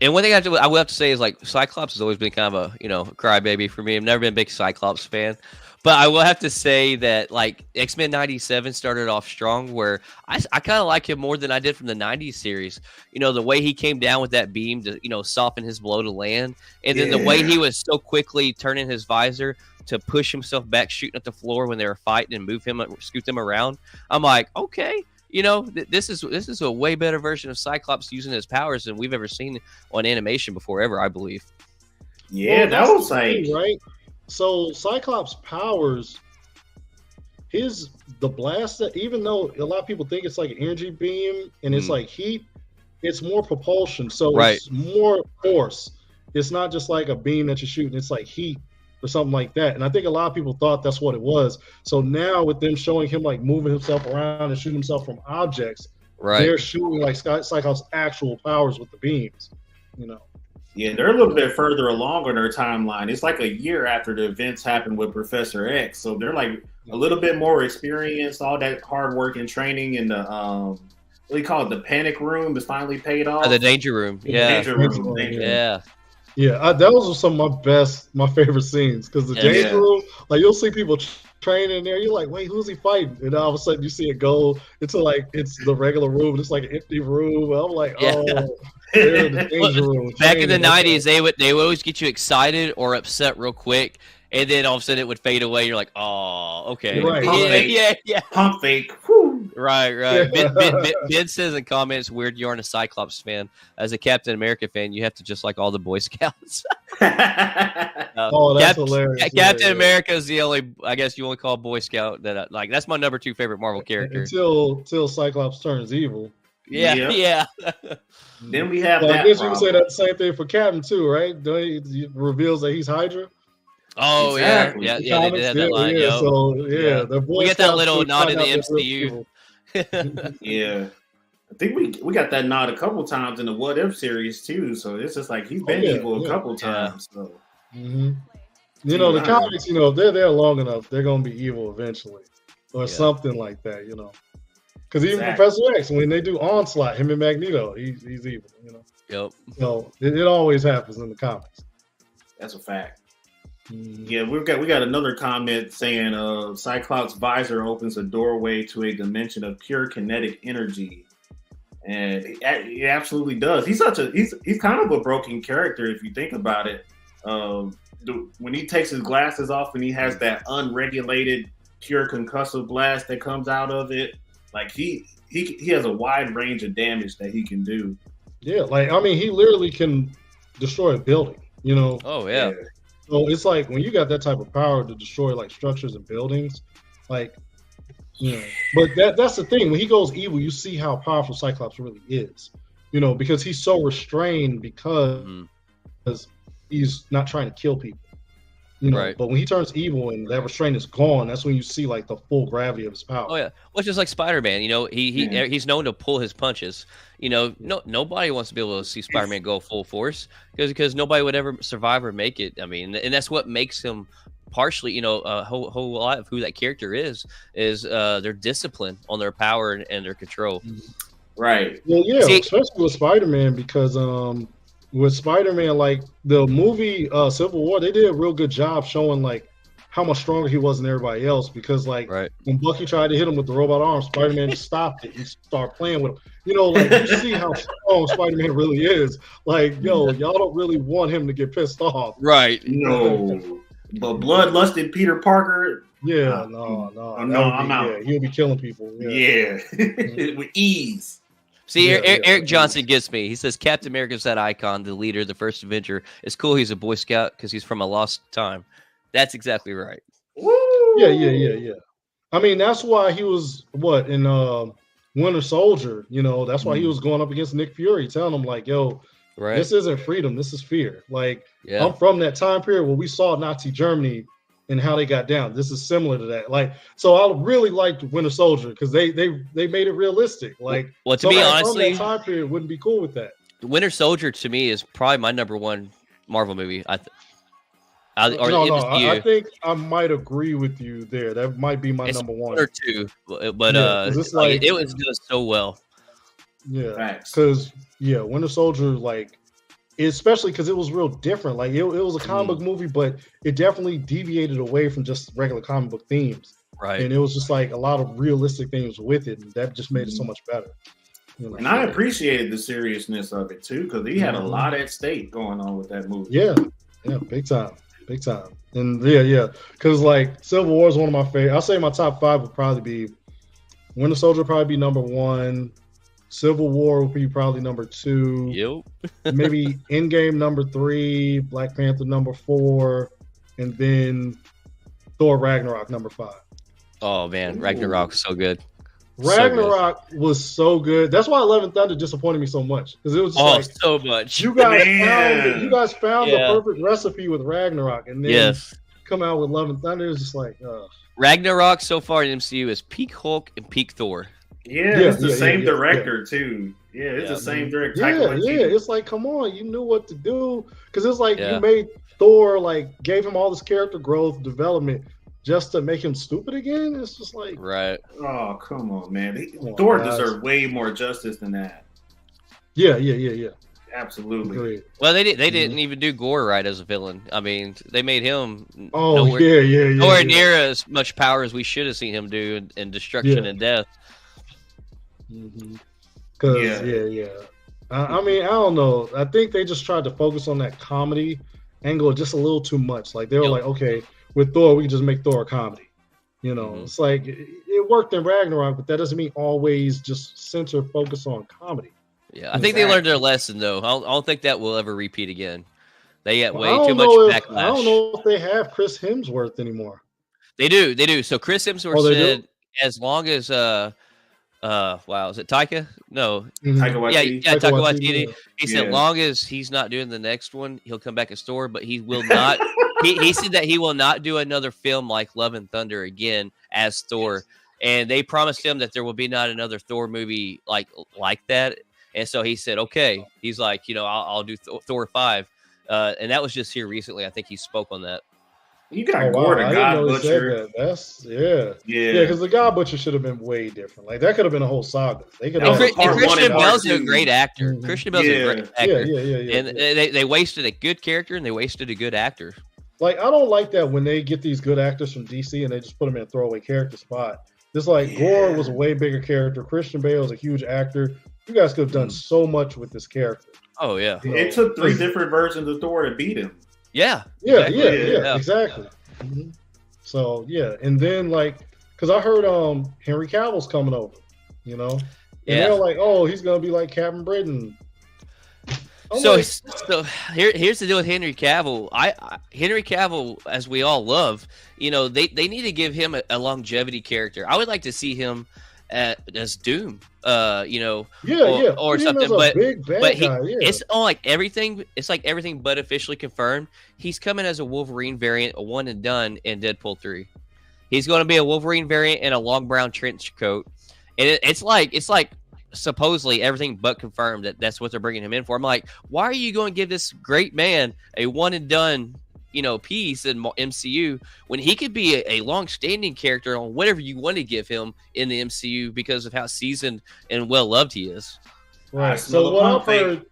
And one thing I would have to say is like Cyclops has always been kind of a crybaby for me. I've never been a big Cyclops fan. But I will have to say that like X-Men 97 started off strong where I kind of like him more than I did from the 90s series. The way he came down with that beam to, soften his blow to land. And then the way he was so quickly turning his visor to push himself back, shooting at the floor when they were fighting and scoot them around. I'm like, okay, this is a way better version of Cyclops using his powers than we've ever seen on animation before ever, I believe. Yeah, that was like... right? So Cyclops' powers, the blaster, even though a lot of people think it's like an energy beam and it's like heat, it's more propulsion. So it's more force. It's not just like a beam that you're shooting. It's like heat or something like that. And I think a lot of people thought that's what it was. So now with them showing him like moving himself around and shooting himself from objects, they're shooting like Cyclops' actual powers with the beams, Yeah, they're a little bit further along on their timeline. It's like a year after the events happened with Professor X. So they're like a little bit more experienced. All that hard work and training in the, what do you call it? The panic room is finally paid off. The danger room. Yeah. Danger room. Yeah. Yeah, that was some of my favorite scenes because the danger room, like you'll see people training there. You're like, wait, who's he fighting? And all of a sudden you see it go into like it's the regular room. And it's like an empty room. I'm like, oh, they're in the danger room. Back in the '90s, they would always get you excited or upset real quick, and then all of a sudden it would fade away. You're like, oh, okay, yeah. Pump fake. Whew. Right. Ben says in comments, weird you aren't a Cyclops fan. As a Captain America fan, you have to just like all the Boy Scouts. That's hilarious. Captain America is the only, I guess you only call Boy Scout that like. That's my number 2 favorite Marvel character. Until Cyclops turns evil. Yeah. Then we have I guess you can say that same thing for Captain too, right? He reveals that he's Hydra. Oh exactly. yeah. They did have that line. Yeah, so the Boy we get that little nod in the MCU. Yeah, I think we got that nod a couple times in the What If series too. So it's just like he's been evil a couple times. So the comics, if they're there long enough, they're gonna be evil eventually, or something like that. Because even Professor X, when they do Onslaught, him and Magneto, he's evil. Yep. So it always happens in the comics. That's a fact. Yeah, we got another comment saying Cyclops' visor opens a doorway to a dimension of pure kinetic energy, and he absolutely does. He's kind of a broken character if you think about it. When he takes his glasses off and he has that unregulated pure concussive blast that comes out of it, like he has a wide range of damage that he can do. Yeah, he literally can destroy a building. Oh yeah. So it's like when you got that type of power to destroy like structures and buildings, but that's the thing. When he goes evil, you see how powerful Cyclops really is, because he's so restrained because he's not trying to kill people, But when he turns evil and that restraint is gone, that's when you see like the full gravity of his power. Oh yeah, well, just like Spider-Man, he's known to pull his punches. Nobody wants to be able to see Spider-Man go full force because nobody would ever survive or make it. I mean, and that's what makes him partially, a whole lot of who that character is their discipline on their power and their control. Right. Well, yeah, especially with Spider-Man because with Spider-Man, like the movie Civil War, they did a real good job showing like how much stronger he was than everybody else. Because like Right. when Bucky tried to hit him with the robot arm, Spider-Man just stopped it and started playing with him. You know, like you see how strong Spider-Man really is. Like, yo, y'all don't really want him to get pissed off. Right. No, but bloodlusted Peter Parker. Yeah, no, I'm out. Yeah, he'll be killing people. Yeah, with ease. See, Yeah, Eric Johnson gets me. He says Captain America's that icon, the leader, the first Avenger. It's cool he's a Boy Scout because he's from a lost time. That's exactly right. Woo! Yeah. I mean, that's why he was in Winter Soldier. You know, that's why he was going up against Nick Fury, telling him like, "Yo, Right. this isn't freedom. This is fear." Like, Yeah. I'm from that time period where we saw Nazi Germany and how they got down. This is similar to that. Like, so I really liked Winter Soldier because they made it realistic. Like, Well, to me, somebody honestly, from that time period wouldn't be cool with that. Winter Soldier to me is probably my number one Marvel movie. I think I might agree with you there. That might be my number one or two, but Yeah, 'cause it's like- it was done so well. Yeah, because Winter Soldier, like, especially because it was real different. Like, it was a comic book movie, but it definitely deviated away from just regular comic book themes. Right. And it was just like a lot of realistic things with it, and that just made it so much better. You know? And I appreciated the seriousness of it too, because he had a lot at stake going on with that movie. Yeah, big time. And because like Civil War is one of my favorite. I'll say my top 5 would probably be Winter Soldier, would probably be number 1. Civil War would be probably number 2. Yep. Maybe Endgame number 3, Black Panther number 4, and then Thor Ragnarok number 5. Oh man, Ragnarok's so good. Ragnarok was so good. That's why 11 Thunder disappointed me so much, because it was just so much. you guys found the perfect recipe with Ragnarok, and then Yes. come out with Love and Thunder. It's just like Ragnarok so far in MCU is peak Hulk and peak Thor. Yeah, it's the same director too. Yeah, it's the same director. It's like, come on, you knew what to do, because it's like Yeah. you made Thor, like, gave him all this character growth, development, just to make him stupid again. It's just like, Right. Oh, come on, man. Thor deserved way more justice than that. Yeah. Absolutely. Agreed. Well, they didn't even do Gore right as a villain. I mean, they made him nowhere near as much power as we should have seen him do in destruction and death. Because I mean, I don't know. I think they just tried to focus on that comedy angle just a little too much. Like, they were like, okay, with Thor, we can just make Thor a comedy. You know, it's like it worked in Ragnarok, but that doesn't mean always just center focus on comedy. Yeah, I think they learned their lesson though. I don't think that will ever repeat again. They get way I too much backlash. I don't know if they have Chris Hemsworth anymore. They do. So Chris Hemsworth said, as long as wow, is it Taika? No. Taika Waititi. Yeah, Taika Waititi. Yeah. He said, long as he's not doing the next one, he'll come back as Thor, but he will not. he said that he will not do another film like Love and Thunder again as Thor. And they promised him that there will be not another Thor movie like that. And so he said, okay. He's like, I'll do Thor 5. And that was just here recently. I think he spoke on that. You got Gore the God Butcher. Because the God Butcher should have been way different. Like, that could have been a whole saga. They could have. And Christian Bale's a great actor. Christian Bale's a great actor. Yeah. And they wasted a good character and they wasted a good actor. Like, I don't like that when they get these good actors from DC and they just put them in a throwaway character spot. Just like Gore was a way bigger character. Christian Bale is a huge actor. You guys could have done so much with this character. Oh yeah. It took 3 different versions of Thor to beat him. Yeah. Exactly. So and then because I heard Henry Cavill's coming over, and they're like, oh, he's gonna be like Captain Britain. So here's the deal with Henry Cavill. Henry Cavill, as we all love, they need to give him a longevity character. I would like to see him as Doom, or something. But it's all like everything. It's like everything but officially confirmed. He's coming as a Wolverine variant, a one and done in Deadpool 3. He's going to be a Wolverine variant in a long brown trench coat, and it's like supposedly everything but confirmed that's what they're bringing him in for. I'm like, why are you going to give this great man a one and done piece in MCU when he could be a long-standing character on whatever you want to give him in the MCU because of how seasoned and well-loved he is. Right. So what I've heard,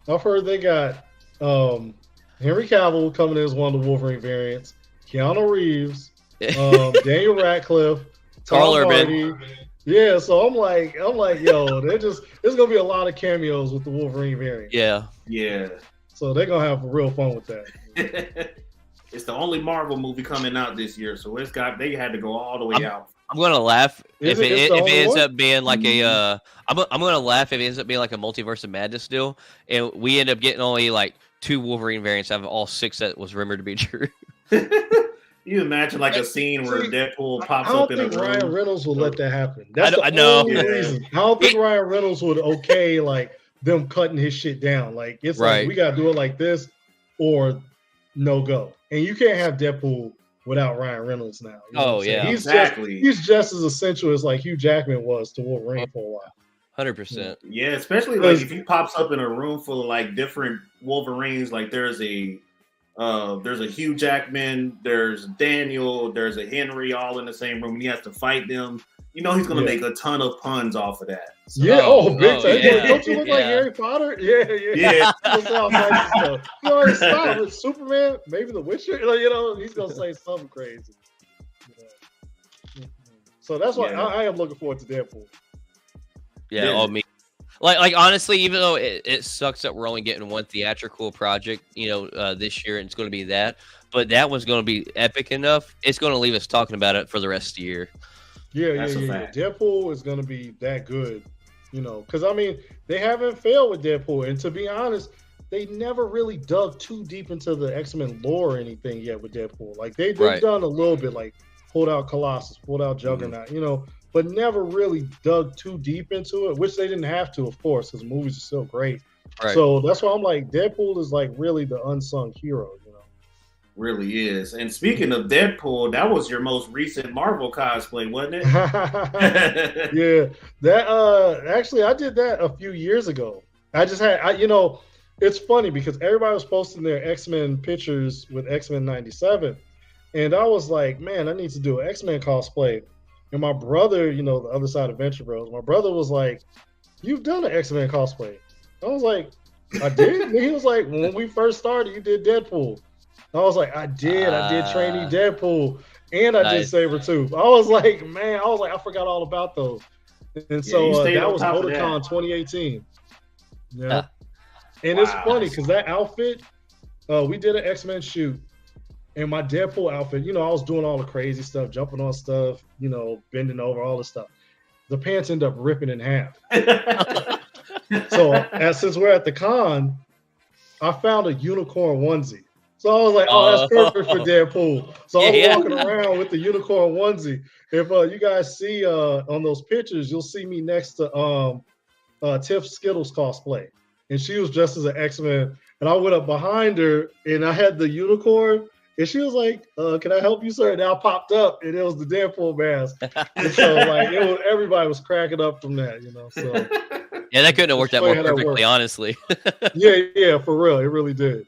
I've heard they got Henry Cavill coming in as one of the Wolverine variants, Keanu Reeves, Daniel Radcliffe, Carl Tom Urban. Hardy. Yeah, so I'm like, yo, there's gonna be a lot of cameos with the Wolverine variant. Yeah. Yeah. So they're gonna have real fun with that. It's the only Marvel movie coming out this year, so they had to go all the way out. I'm gonna laugh if it ends one? up being like a. I'm gonna laugh if it ends up being like a multiverse of madness deal, and we end up getting only like 2 Wolverine variants out of all 6 that was rumored to be true. You imagine like a scene where Deadpool pops I don't up in a think room. Ryan Reynolds will let that happen. That's I the know. only reason. I don't think Ryan Reynolds would okay like them cutting his shit down. Like it's like we gotta do it like this or no go. And you can't have Deadpool without Ryan Reynolds now. You know yeah, he's just as essential as like Hugh Jackman was to Wolverine for a while. 100%. Yeah, especially like if he pops up in a room full of like different Wolverines, like there's a Hugh Jackman, there's Daniel, there's a Henry, all in the same room, and he has to fight them. You know he's gonna make a ton of puns off of that. So, big time. Yeah. Don't you look like Harry Potter? Yeah. He already stopped with Superman, maybe The Witcher. He's gonna say something crazy. So that's why I am looking forward to Deadpool. Yeah, me. Like honestly, even though it sucks that we're only getting one theatrical project, this year, and it's going to be that, but that one's going to be epic enough. It's going to leave us talking about it for the rest of the year. Yeah. Deadpool is going to be that good, because I mean they haven't failed with Deadpool, and to be honest, they never really dug too deep into the X-Men lore or anything yet with Deadpool. Like they've done a little bit, like pulled out Colossus, pulled out Juggernaut, but never really dug too deep into it, which they didn't have to, of course, because the movies are still great. Right. So that's why I'm like, Deadpool is like really the unsung hero, Really is. And speaking of Deadpool, that was your most recent Marvel cosplay, wasn't it? Yeah. That actually I did that a few years ago. I just had it's funny because everybody was posting their X-Men pictures with X-Men 97. And I was like, man, I need to do an X-Men cosplay. And my brother, the other side of Venture Bros, my brother was like, you've done an X-Men cosplay. I was like, I did? And he was like, when we first started, you did Deadpool. I was like, I did trainee Deadpool, and I did Sabretooth. I was like, I forgot all about those. And so that was Otakon 2018. Yeah. And it's funny because that outfit, we did an X-Men shoot. And my Deadpool outfit, I was doing all the crazy stuff, jumping on stuff, bending over, all this stuff. The pants end up ripping in half. So since we're at the con, I found a unicorn onesie. So I was like, that's perfect for Deadpool. So I was walking around with the unicorn onesie. If you guys see on those pictures, you'll see me next to Tiff Skittles cosplay. And she was dressed as an X-Men. And I went up behind her, and I had the unicorn. And she was like, can I help you, sir? And I popped up, and it was the Deadpool mask. And so, everybody was cracking up from that, So yeah, that couldn't have worked out more perfectly, honestly. yeah, for real. It really did.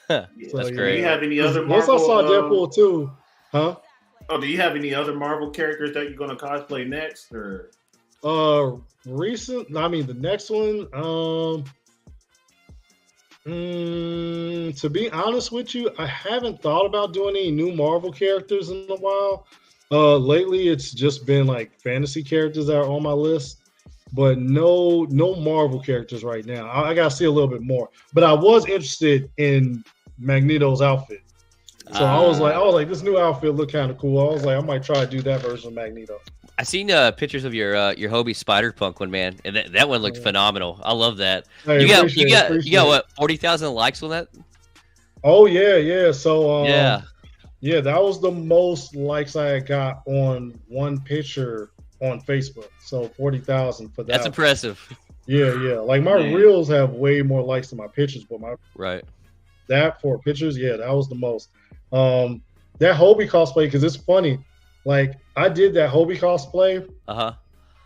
So, that's great. Do you have any other Marvel? Once I saw Deadpool too, huh? Oh, do you have any other Marvel characters that you're going to cosplay next? Or the next one, to be honest with you, I haven't thought about doing any new Marvel characters in a while. Lately, it's just been like fantasy characters that are on my list, but no Marvel characters right now. I gotta see a little bit more. But I was interested in Magneto's outfit, so I was like, this new outfit looked kind of cool. I was like, I might try to do that version of Magneto. I seen pictures of your Hobie Spider-Punk one, man, and that one looked phenomenal. I love that. Hey, you got what, 40,000 likes on that? Oh yeah. So yeah, that was the most likes I had got on one picture on Facebook. So 40,000 for that. That's impressive. Yeah. Like my reels have way more likes than my pictures, but that for pictures, that was the most. That Hobie cosplay, because it's funny. Like I did that Hobie cosplay,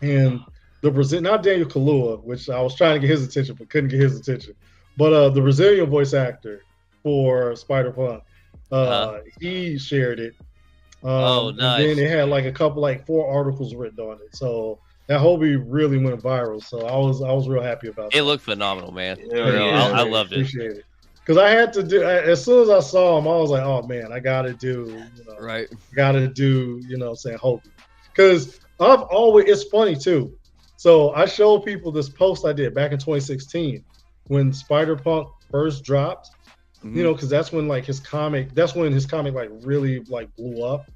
and the Brazilian, not Daniel Kaluuya, which I was trying to get his attention but couldn't get his attention, but the Brazilian voice actor for Spider-Punk, he shared it. Nice. And then it had like a couple, like 4 articles written on it. So That Hobie really went viral, so I was real happy about that. It looked phenomenal, man. Yeah, I loved it. Appreciate it. Because I had to do, as soon as I saw him, I was like, oh man, I gotta do, Right. gotta do, saying Hobie. Because I've always, it's funny too. So I showed people this post I did back in 2016 when Spider-Punk first dropped. Because that's when his comic like really like blew up.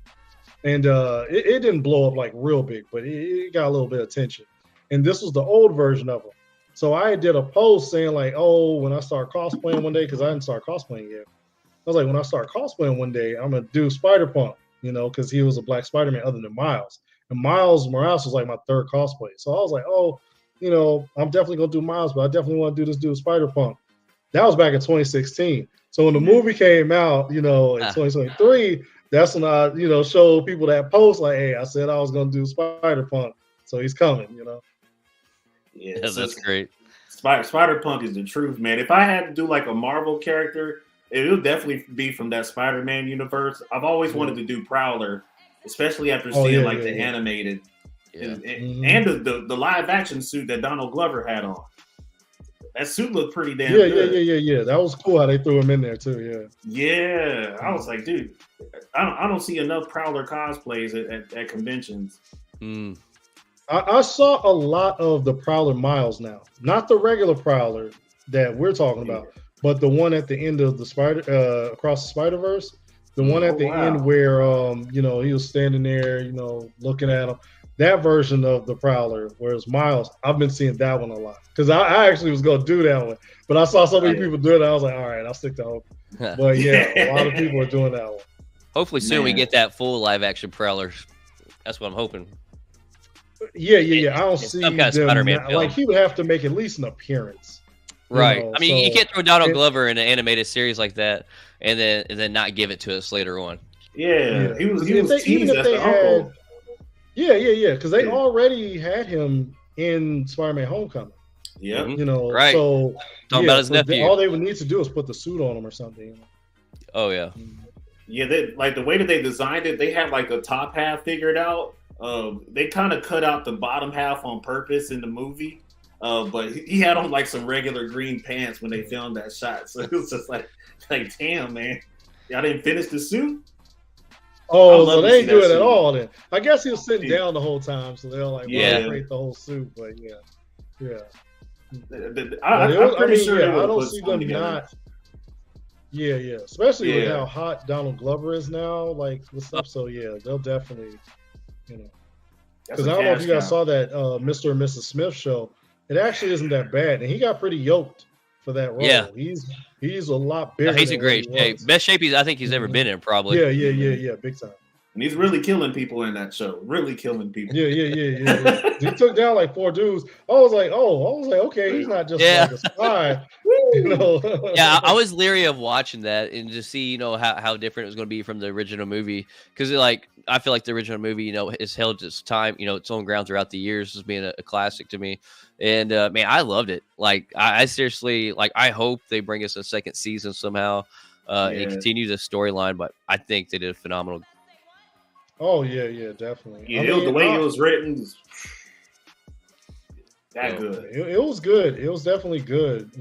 And it didn't blow up like real big, but it got a little bit of attention. And this was the old version of him. So I did a post saying like, oh, when I start cosplaying one day, because I didn't start cosplaying yet. I was like, when I start cosplaying one day, I'm going to do Spider-Punk, because he was a Black Spider-Man other than Miles. And Miles Morales was like my third cosplay. So I was like, oh, I'm definitely going to do Miles, but I definitely want to do this dude Spider-Punk. That was back in 2016. So when the movie came out, in 2023, that's when I, showed people that post like, hey, I said I was going to do Spider-Punk. So he's coming, Yeah, that's great. Spider-Punk is the truth, man. If I had to do like a Marvel character, it would definitely be from that Spider-Man universe. I've always wanted to do Prowler, especially after seeing the animated and the live action suit that Donald Glover had on. That suit looked pretty damn good. Yeah. That was cool how they threw him in there too. Yeah. I was like, dude, I don't see enough Prowler cosplays at conventions. I saw a lot of the Prowler Miles now, not the regular Prowler that we're talking about, but the one at the end of the across the Spider-Verse, the one at the end where he was standing there, looking at him. That version of the Prowler, whereas Miles, I've been seeing that one a lot because I actually was going to do that one, but I saw so many people do it. I was like, all right, I'll stick to Hope. But a lot of people are doing that one. Hopefully soon we get that full live action Prowler. That's what I'm hoping. Yeah. I don't see some kind of Spider-Man film. Like he would have to make at least an appearance, right? I mean, you can't throw Donald Glover in an animated series like that and then not give it to us later on. Yeah. He was teased as the uncle. Yeah, because they already had him in Spider-Man: Homecoming. Yeah, right. So talking about his nephew. All they would need to do is put the suit on him or something. Oh yeah. Yeah, they like the way that they designed it. They had like the top half figured out. They kind of cut out the bottom half on purpose in the movie. But he had on like some regular green pants when they filmed that shot. So it was just like damn, man, y'all didn't finish the suit. Oh, so they ain't do it at all then. I guess he was sitting down the whole time, so they're like, create the whole suit. But yeah. I'm pretty sure I don't see them not. Yeah. Especially with how hot Donald Glover is now, like with stuff. So they'll definitely, because I don't know if you guys saw that Mr. and Mrs. Smith show. It actually isn't that bad, and he got pretty yoked for that role. Yeah. He's a lot bigger. He's in great shape. Best shape I think he's ever been in, probably. Yeah, big time. And he's really killing people in that show. Really killing people. Yeah. He took down like 4 dudes. I was like, okay, he's not just like a spy. Yeah, I was leery of watching that and to see, how different it was going to be from the original movie. Because I feel like the original movie, has held its time, its own ground throughout the years as being a classic to me. And man, I loved it. Like I seriously, I hope they bring us a second season somehow and continue the storyline. But I think they did a phenomenal. Oh yeah, definitely. Yeah, the way it was written, that good. It was good. It was definitely good.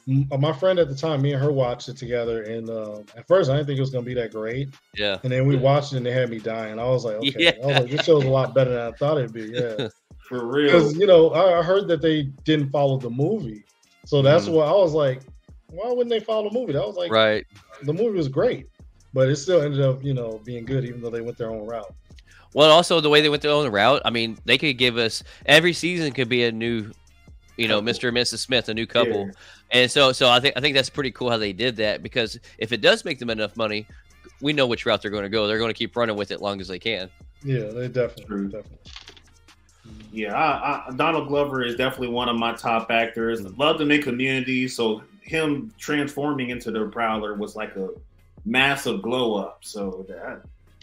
My friend at the time, me and her watched it together, and at first I didn't think it was gonna be that great. Yeah. And then we watched it, and they had me dying. I was like, okay. Yeah. I was like, this show's a lot better than I thought it'd be. Yeah. For real. Because I heard that they didn't follow the movie, so that's why I was like, why wouldn't they follow the movie? That was like, right. The movie was great. But it still ended up, being good, even though they went their own route. Well, also the way they went their own route. I mean, they could give us every season could be a new, Mr. and Mrs. Smith, a new couple, and so I think that's pretty cool how they did that, because if it does make them enough money, we know which route they're going to go. They're going to keep running with it as long as they can. Yeah, they definitely. Yeah, Donald Glover is definitely one of my top actors. Loved him in Community, so him transforming into the Prowler was like a massive glow up. So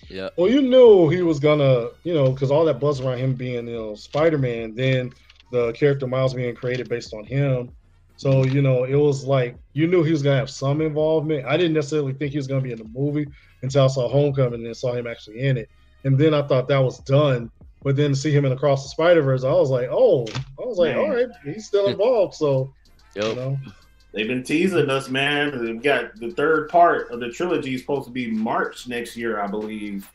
yeah. Well, you knew he was gonna, because all that buzz around him being, Spider-Man, then the character Miles being created based on him. So, it was like you knew he was gonna have some involvement. I didn't necessarily think he was gonna be in the movie until I saw Homecoming and then saw him actually in it. And then I thought that was done But then to see him in Across the Spider-Verse, I was like, all right, he's still involved. So, they've been teasing us, man. We've got the third part of the trilogy is supposed to be March next year, I believe.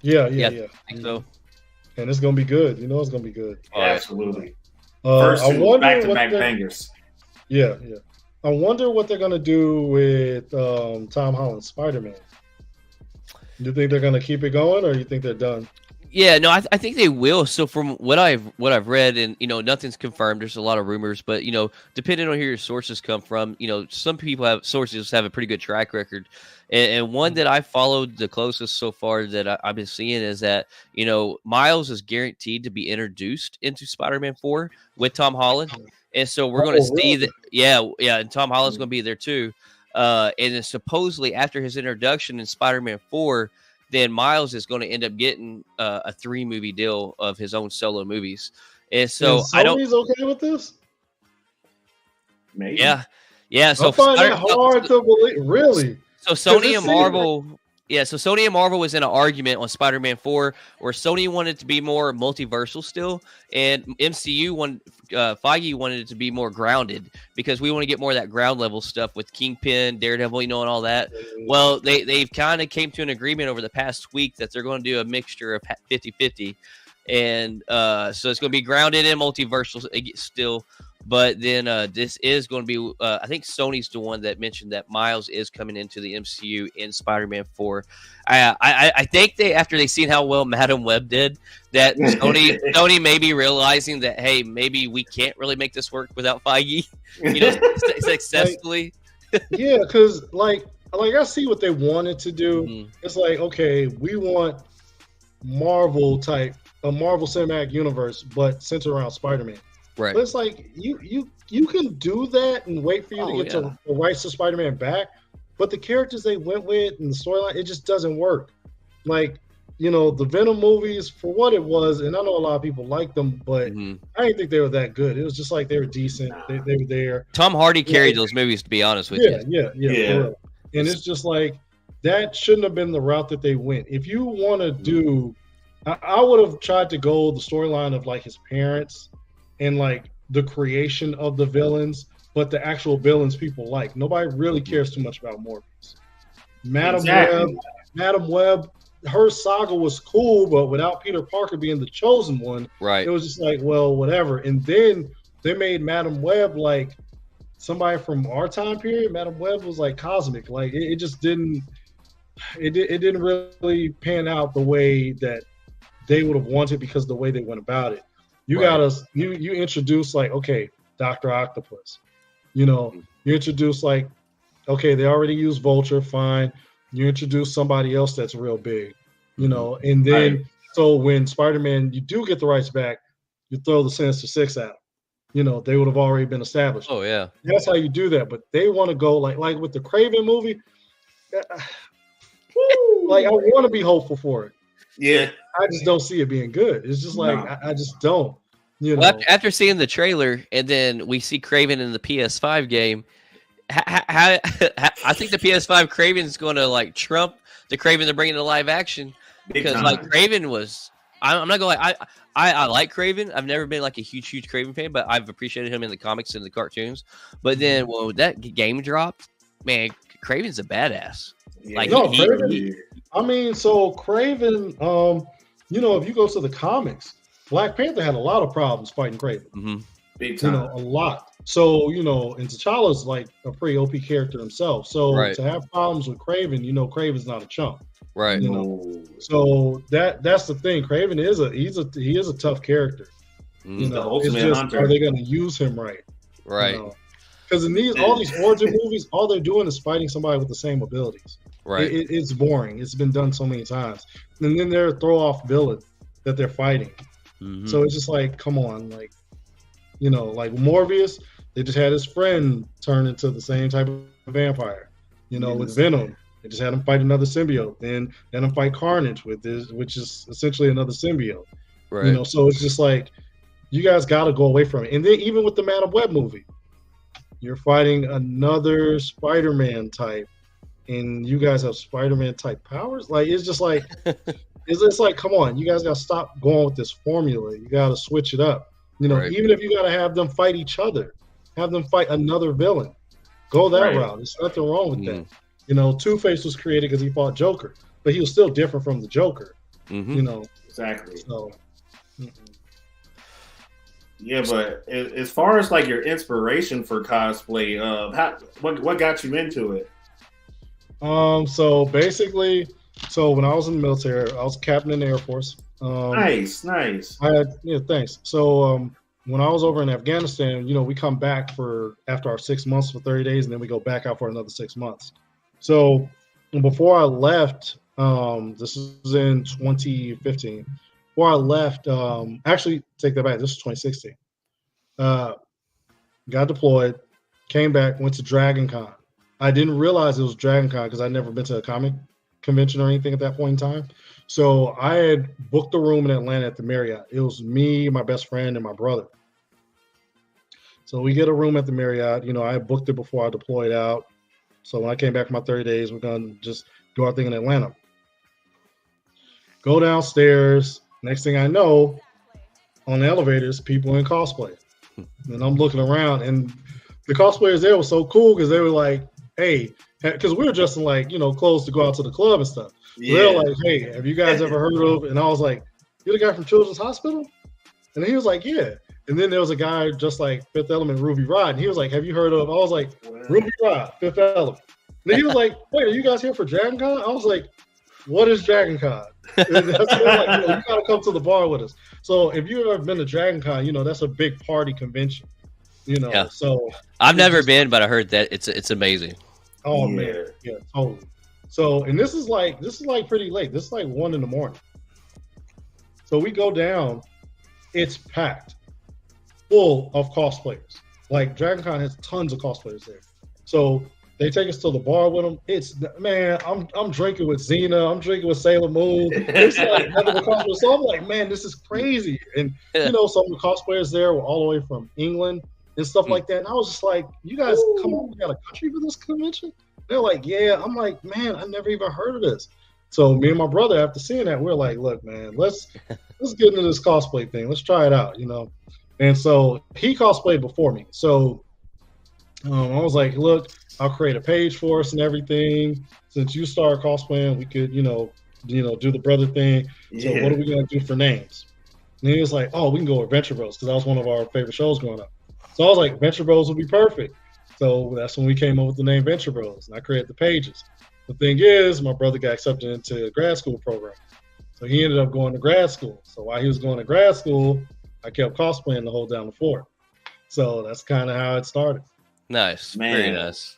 Yeah. I think so. And it's gonna be good. It's gonna be good. Absolutely. First two back-to-back bangers. Yeah. I wonder what they're gonna do with Tom Holland's Spider-Man. Do you think they're gonna keep it going, or you think they're done? Yeah, no, I think they will. So from what I've read, and nothing's confirmed. There's a lot of rumors, but depending on who your sources come from, some sources have a pretty good track record, and one that I followed the closest so far that I've been seeing is that Miles is guaranteed to be introduced into Spider-Man 4 with Tom Holland, and so we're going to see that. Yeah, and Tom Holland's going to be there too, and then supposedly after his introduction in Spider-Man 4. Then Miles is going to end up getting a 3-movie deal of his own solo movies, and so Sony's okay with this. Maybe. Yeah. So I find it hard to believe, really. So Sony and Marvel. So Sony and Marvel was in an argument on Spider-Man 4 where Sony wanted it to be more multiversal still, and Feige wanted it to be more grounded because we want to get more of that ground level stuff with Kingpin, Daredevil, and all that. Well, they've kind of came to an agreement over the past week that they're going to do a mixture of 50-50, and so it's going to be grounded in multiversal still. But then this is going to be, I think Sony's the one that mentioned that Miles is coming into the MCU in Spider-Man 4. I think after they seen how well Madam Web did, that Sony may be realizing that, hey, maybe we can't really make this work without Feige, successfully. Yeah, because like I see what they wanted to do. Mm-hmm. It's like, okay, we want a Marvel Cinematic Universe, but centered around Spider-Man. Right. But it's like you can do that and wait for you to get to the rights to Spider-Man back, but the characters they went with and the storyline, it just doesn't work. Like, the Venom movies, for what it was, and I know a lot of people like them, but I didn't think they were that good. It was just like they were decent. They were there. Tom Hardy carried those movies, to be honest with you. Yeah. And it's just like that shouldn't have been the route that they went. If you want to do, I would have tried to go the storyline of like his parents and like the creation of the villains, but the actual villains people like. Nobody really cares too much about Morbius. Madam Web, her saga was cool, but without Peter Parker being the chosen one, right? It was just like, well, whatever. And then they made Madam Web like somebody from our time period. Madam Web was like cosmic. Like it just didn't. It didn't really pan out the way that they would have wanted because of the way they went about it. You you introduce like, okay, Dr. Octopus. You introduce like, okay, they already used Vulture, fine. You introduce somebody else that's real big, and then so when Spider-Man, you do get the rights back, you throw the Sinister Six at them. They would have already been established. Oh yeah, that's how you do that. But they want to go like with the Kraven movie. Like I want to be hopeful for it. Yeah, I just don't see it being good. It's just like I just don't. Well, after seeing the trailer and then we see Kraven in the PS5 game, I think the PS5 Kraven is going to like trump the Kraven they're bringing to live action because like Kraven was. I'm not going to I like Kraven. I've never been like a huge Kraven fan, but I've appreciated him in the comics and the cartoons. But then when that game dropped, man, Kraven's a badass. Yeah. Like Kraven. I mean, so Kraven, if you go to the comics, Black Panther had a lot of problems fighting Kraven. Mm-hmm. Big time. A lot. So, and T'Challa's like a pretty OP character himself. So to have problems with Kraven, Kraven's not a chump. Right. So that's the thing. Kraven is a tough character. The ultimate hunter. Are they going to use him right? Right. Because in all these origin movies, all they're doing is fighting somebody with the same abilities. Right. It's boring. It's been done so many times. And then they're a throw-off villain that they're fighting. Mm-hmm. So it's just like, come on, like Morbius, they just had his friend turn into the same type of vampire. With Venom, they just had him fight another symbiote. Then him fight Carnage which is essentially another symbiote. Right. So it's just like, you guys got to go away from it. And then even with the Madam Web movie, you're fighting another Spider-Man type, and you guys have Spider-Man type powers. Like it's just like It's like, come on, you guys got to stop going with this formula. You got to switch it up. You know, Right. even if you got to have them fight each other, have them fight another villain. Go that Right. route. There's nothing wrong with Mm. that. You know, Two-Face was created because he fought Joker, but he was still different from the Joker. Mhm. You know, Exactly. so. Yeah, but as far as like your inspiration for cosplay, what got you into it? So basically, so when I was in the military, I was a captain in the Air Force. Nice. I had, yeah, thanks. So when I was over in Afghanistan, you know, we come back after our 6 months for 30 days, and then we go back out for another 6 months. So before I left, this is in 2015. Before I left, actually take that back. This is 2016. Got deployed, came back, went to Dragon Con. I didn't realize it was Dragon Con because I'd never been to a comic convention or anything at that point in time. So I had booked a room in Atlanta at the Marriott. It was me, my best friend, and my brother. So we get a room at the Marriott. You know, I had booked it before I deployed out. So when I came back from my 30 days, we're going to just do our thing in Atlanta. Go downstairs. Next thing I know, on the elevators, people in cosplay. And I'm looking around, and the cosplayers there were so cool because they were like, hey, because we were just in like, you know, clothes to go out to the club and stuff. Yeah. They're like, hey, have you guys ever heard of? And I was like, you're the guy from Children's Hospital? And he was like, yeah. And then there was a guy just like Fifth Element, Ruby Rod. And he was like, have you heard of? I was like, Ruby Rod, Fifth Element. And then he was like, wait, are you guys here for Dragon Con? I was like, what is Dragon Con? And that's like, you got to come to the bar with us. So if you've ever been to Dragon Con, you know, that's a big party convention. You know, Yeah. so I've never been, but I heard that it's amazing. oh Yeah. man, yeah, totally. So, and this is like pretty late. This is like 1 a.m. So we go down, it's packed, full of cosplayers. Like Dragon Con has tons of cosplayers there. So they take us to the bar with them. It's, man, I'm drinking with Xena. I'm drinking with Sailor Moon. It's like nothing but cosplayers. So I'm like, man, this is crazy. And you know, some of the cosplayers there were all the way from England and stuff like that. And I was just like, you guys come on, we got a country for this convention? They're like, yeah. I'm like, man, I never even heard of this. So me and my brother, after seeing that, we're like, look, man, let's get into this cosplay thing. Let's try it out, you know. And so he cosplayed before me. So I was like, look, I'll create a page for us and everything. Since you started cosplaying, we could, you know, do the brother thing. So what are we gonna do for names? And he was like, oh, we can go with Venture Bros, because that was one of our favorite shows growing up. So I was like, Venture Bros would be perfect. So that's when we came up with the name Venture Bros, and I created the pages. The thing is, my brother got accepted into a grad school program. So he ended up going to grad school. So while he was going to grad school, I kept cosplaying to hold down the fort. So that's kind of how it started. Nice. Man. Very nice.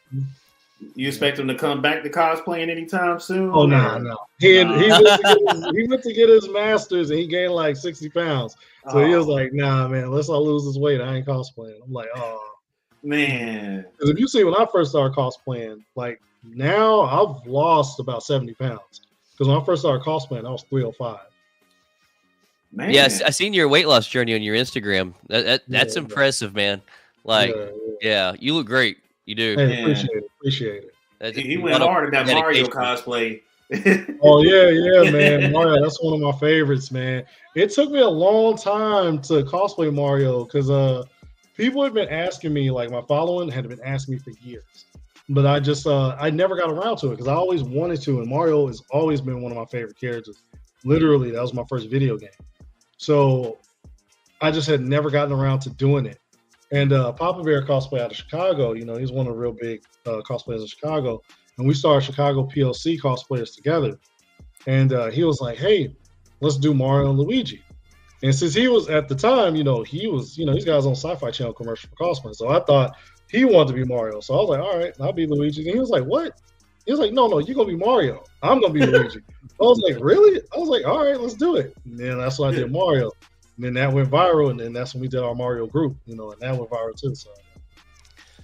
You expect him to come back to cosplaying anytime soon? Oh, no. He went to get his master's, and he gained like 60 pounds. So he was like, nah, man, unless I lose this weight, I ain't cosplaying. I'm like, oh. Man. Because if you see when I first started cosplaying, like now I've lost about 70 pounds. Because when I first started cosplaying, I was 305. Man. Yes, I seen your weight loss journey on your Instagram. That's impressive, man. Like, yeah, you look great. You do. Hey, appreciate it. He went hard in that Mario cosplay. Oh yeah, man. Mario, that's one of my favorites, man. It took me a long time to cosplay Mario because people had been asking me, like my following had been asking me for years. But I just I never got around to it because I always wanted to, and Mario has always been one of my favorite characters. Literally, that was my first video game. So I just had never gotten around to doing it. And Papa Bear cosplay out of Chicago, you know, he's one of the real big cosplayers in Chicago. And we started Chicago PLC cosplayers together. And he was like, hey, let's do Mario and Luigi. And since he was at the time, you know, these guys on Sci-Fi Channel commercial for cosplay. So I thought he wanted to be Mario. So I was like, all right, I'll be Luigi. And he was like, what? He was like, no, you're going to be Mario. I'm going to be Luigi. I was like, really? I was like, all right, let's do it. And then that's when I did Mario. And then that went viral. And then that's when we did our Mario group, you know, and that went viral too.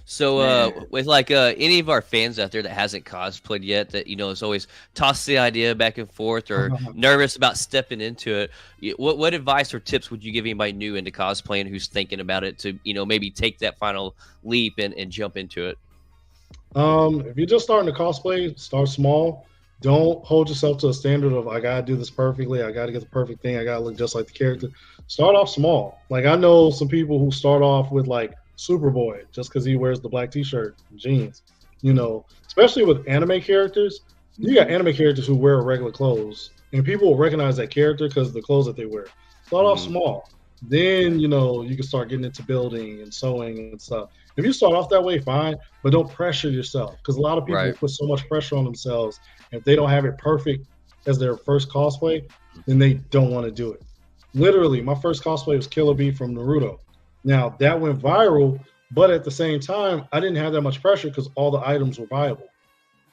So with like any of our fans out there that hasn't cosplayed yet, that, you know, is always tossed the idea back and forth or nervous about stepping into it, what advice or tips would you give anybody new into cosplaying who's thinking about it to, you know, maybe take that final leap and jump into it? If you're just starting to cosplay, start small. Don't hold yourself to a standard of I gotta do this perfectly. I gotta get the perfect thing. I gotta look just like the character. Start off small. Like I know some people who start off with like Superboy just because he wears the black T-shirt and jeans. You know, especially with anime characters, you got anime characters who wear regular clothes, and people will recognize that character because of the clothes that they wear. Start off small. Then you know you can start getting into building and sewing and stuff. If you start off that way, fine, but don't pressure yourself because a lot of people put so much pressure on themselves. If they don't have it perfect as their first cosplay, then they don't want to do it. Literally, my first cosplay was Killer Bee from Naruto. Now that went viral, but at the same time, I didn't have that much pressure because all the items were viable.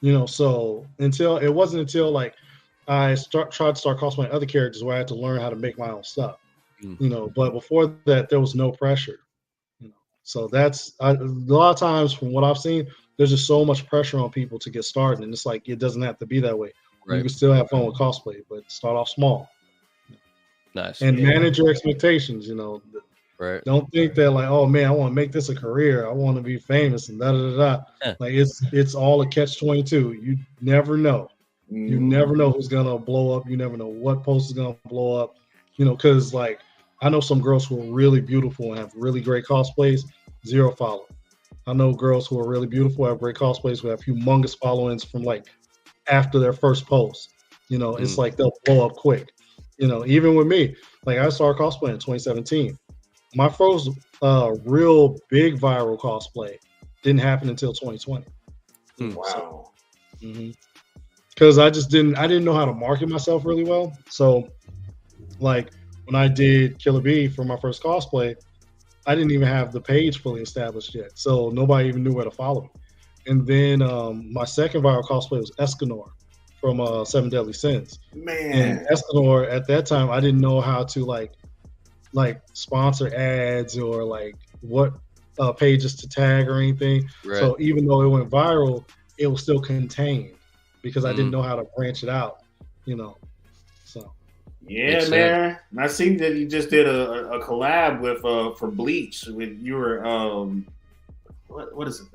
You know, so it wasn't until like I tried to start cosplaying other characters where I had to learn how to make my own stuff. You know, but before that, there was no pressure. You know, so a lot of times from what I've seen, there's just so much pressure on people to get started, and it's like it doesn't have to be that way. You can still have fun with cosplay, but start off small. Nice. And manage your expectations. You know, don't think that like, oh man, I want to make this a career. I want to be famous and da da da da. Like it's all a catch-22. You never know. You never know who's gonna blow up. You never know what post is gonna blow up. You know, because like I know some girls who are really beautiful and have really great cosplays, 0 follow. I know girls who are really beautiful, have great cosplays, who have humongous followings from like after their first post. You know, it's like they'll blow up quick. You know, even with me, like I started cosplaying in 2017. My first real big viral cosplay didn't happen until 2020. Wow. Because I didn't know how to market myself really well. So like when I did Killer Bee for my first cosplay, I didn't even have the page fully established yet. So nobody even knew where to follow me. And then my second viral cosplay was Escanor from 7 Deadly Sins. Man. And Escanor at that time, I didn't know how to like sponsor ads or like what pages to tag or anything. So even though it went viral, it was still contained because I didn't know how to branch it out, you know. So yeah, man. And I seen that you just did a collab with for Bleach with your what is it?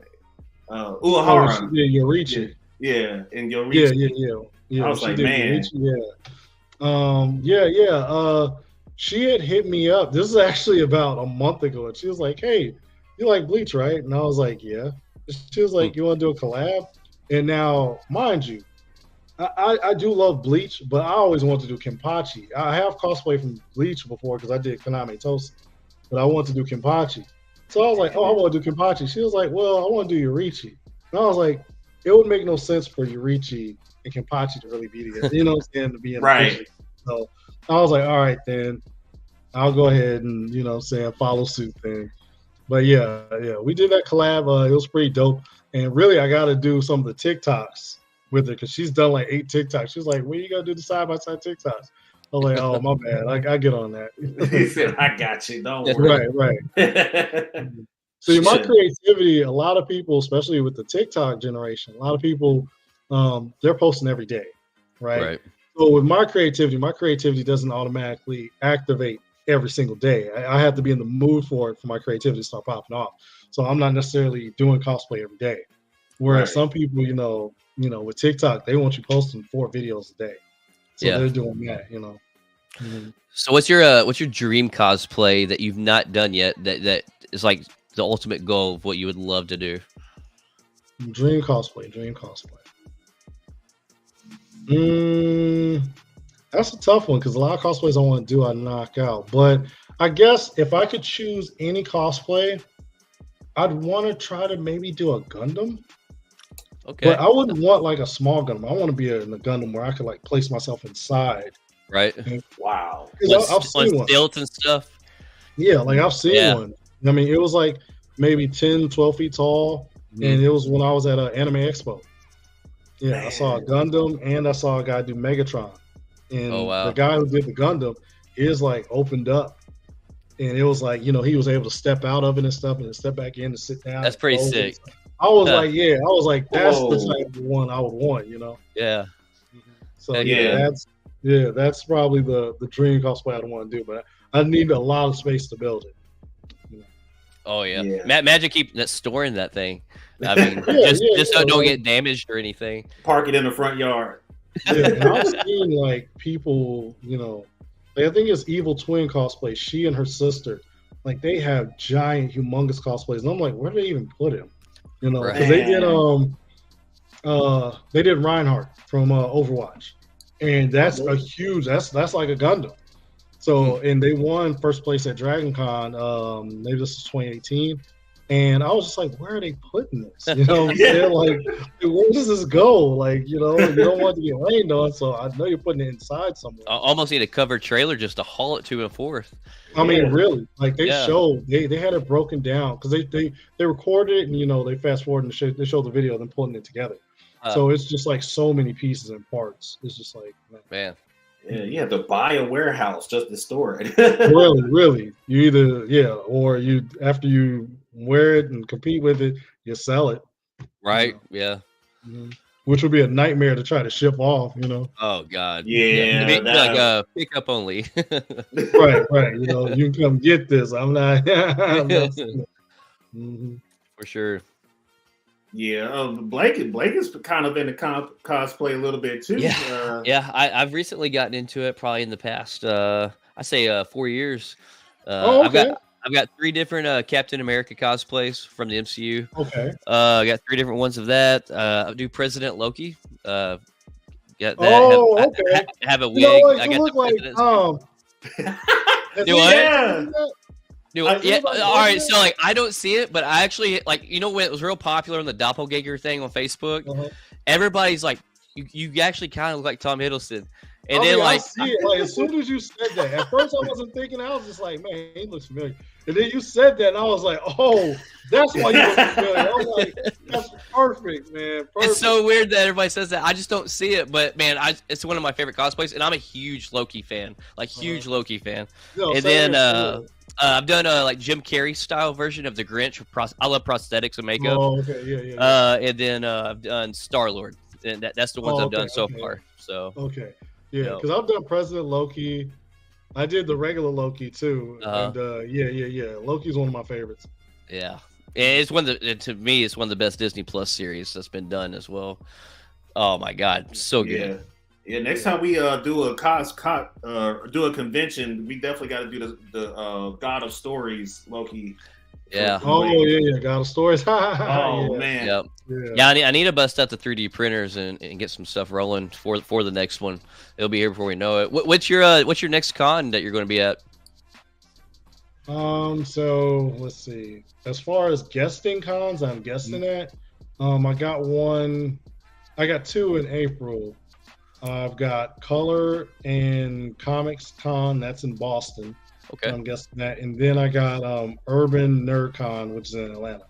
Uehara. Yeah, Yorichi. Yeah, and Yorichi. Yeah. I was like, man. Yorichi, she had hit me up. This is actually about a month ago, and she was like, "Hey, you like Bleach, right?" And I was like, "Yeah." She was like, "You want to do a collab?" And now, mind you, I do love Bleach, but I always want to do Kenpachi. I have cosplay from Bleach before because I did Kaname Tosa, but I want to do Kenpachi. So I was like, "Oh, I want to do Kenpachi." She was like, "Well, I want to do Yorichi." And I was like, "It would make no sense for Yorichi and Kenpachi to really be together, you know what I'm saying, to be in right." Picture. So I was like, "All right, then I'll go ahead and follow suit then." But yeah, we did that collab. It was pretty dope. And really, I got to do some of the TikToks with her because she's done like 8 TikToks. She's like, "When you gonna do the side by side TikToks?" I was like, "Oh, my bad. I get on that." He said, "I got you. Don't worry." Right. See, my creativity. A lot of people, especially with the TikTok generation, a lot of people, they're posting every day, right? So with my creativity doesn't automatically activate every single day. I have to be in the mood for my creativity to start popping off. So I'm not necessarily doing cosplay every day. Whereas some people, with TikTok, they want you posting 4 videos a day. So they're doing that, So what's your dream cosplay that you've not done yet that is like the ultimate goal of what you would love to do? Dream cosplay. That's a tough one because a lot of cosplays I want to do, I knock out. But I guess if I could choose any cosplay, I'd want to try to maybe do a Gundam. Okay. But I wouldn't want like a small Gundam. I want to be in a Gundam where I could like place myself inside. Right. Wow. I've seen one. Stilts and stuff. Yeah, like I've seen one. I mean, it was like maybe 10, 12 feet tall. And it was when I was at an anime expo. Yeah, man. I saw a Gundam and I saw a guy do Megatron. And the guy who did the Gundam, his like opened up. And it was like, he was able to step out of it and stuff and then step back in and sit down. That's pretty sick. I was like, that's the type of one I would want, Yeah. So that's probably the dream cosplay I'd want to do, but I need a lot of space to build it. Oh yeah. Imagine storing that thing. I mean, just so it don't get damaged or anything. Park it in the front yard. Yeah, and I've seen like people, like, I think it's Evil Twin cosplay. She and her sister, like they have giant, humongous cosplays, and I'm like, where do they even put him? Because Man. they did Reinhardt from Overwatch, and that's a huge. That's like a Gundam. So, and they won first place at Dragon Con. Maybe this is 2018. And I was just like, where are they putting this? You know what I'm saying? Like, where does this go? Like, you don't want to get rained on, so I know you're putting it inside somewhere. I almost need a covered trailer just to haul it to and forth. I mean, really, like they showed, they had it broken down because they recorded it and they fast forward and they showed the video, then putting it together. So it's just like so many pieces and parts. It's just like, man. Yeah, you have to buy a warehouse just to store it. really. You either, or you after you wear it and compete with it, you sell it. Right. Yeah. Mm-hmm. Which would be a nightmare to try to ship off, Oh God. Yeah. Like pick up only. right. You can come get this. I'm not. Mm-hmm. For sure. Yeah, Blake is kind of into cosplay a little bit too. Yeah. I've recently gotten into it. Probably in the past, I say 4 years. Okay. I've got 3 different Captain America cosplays from the MCU. Okay. I got 3 different ones of that. I do President Loki. Got that. Okay. Have a wig. I got look like Do what? Yeah. All right. So like, I don't see it, but I actually like. When it was real popular on the doppelganger thing on Facebook, everybody's like, "You actually kind of look like Tom Hiddleston." And then I see it. Like as soon as you said that, at first I wasn't thinking. I was just like, "Man, he looks familiar." And then you said that, and I was like, "Oh, that's why you look familiar." I was like, "That's perfect, man." Perfect. It's so weird that everybody says that. I just don't see it, but man, it's one of my favorite cosplays, and I'm a huge Loki fan, Loki fan. And then I've done a like Jim Carrey style version of the Grinch. I love prosthetics and makeup. Oh, okay, yeah. And then I've done Star-Lord, and that's the ones I've done so far. So okay, yeah, because I've done President Loki. I did the regular Loki too, and yeah. Loki's one of my favorites. Yeah, and it's to me, it's one of the best Disney Plus series that's been done as well. Oh my God, so good. Yeah, next time we do a convention, we definitely got to do the God of Stories Loki. Yeah. Oh yeah, God of Stories. Man. Yep. Yeah. I need to bust out the 3D printers and get some stuff rolling for the next one. It'll be here before we know it. What's your next con that you're going to be at? So let's see. As far as guesting cons, I'm guesting at. I got 2 in April. I've got Color and Comics Con, that's in Boston. Okay. I'm guessing that. And then I got Urban Nerd Con, which is in Atlanta.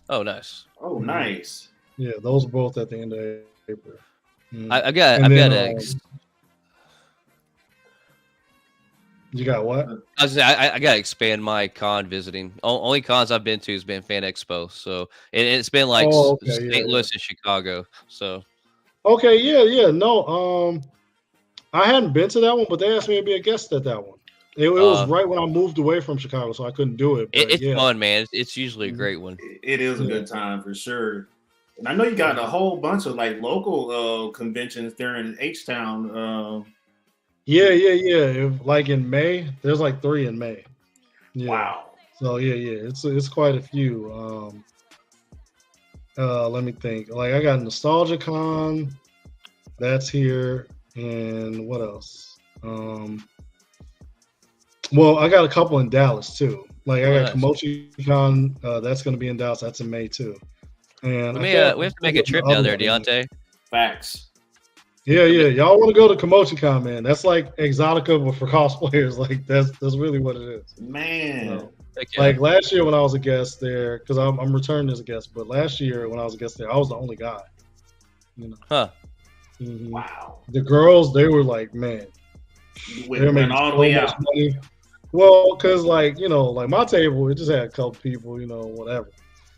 Oh, nice. Oh, nice. Yeah, those are both at the end of April. I've got you got what? I got to expand my con visiting. Only cons I've been to has been Fan Expo. So it's been like St. Louis and Chicago. So. Okay, yeah. No, I hadn't been to that one, but they asked me to be a guest at that one. It was right when I moved away from Chicago, so I couldn't do it. It's fun, man. It's usually a great one. It is a good time for sure. And I know you got a whole bunch of like local conventions there in H-Town. Yeah. Like in May, there's like 3 in May. Yeah. Wow. So yeah, it's quite a few. Let me think. Like I got Nostalgia Con, that's here, and what else? Well, I got a couple in Dallas too. Like I got Komochi Con, that's going to be in Dallas. That's in May too. And we have to make a trip down there, Deante. Facts. Yeah. Y'all want to go to Komochi Con, man? That's like Exotica, but for cosplayers. Like that's really what it is, man. Like last year when I was a guest there, because I'm returning as a guest, but last year when I was a guest there, I was the only guy. Huh. Mm-hmm. Wow. The girls, they were like, man, they went all the way out. Money. Well, because like my table, it just had a couple people, whatever.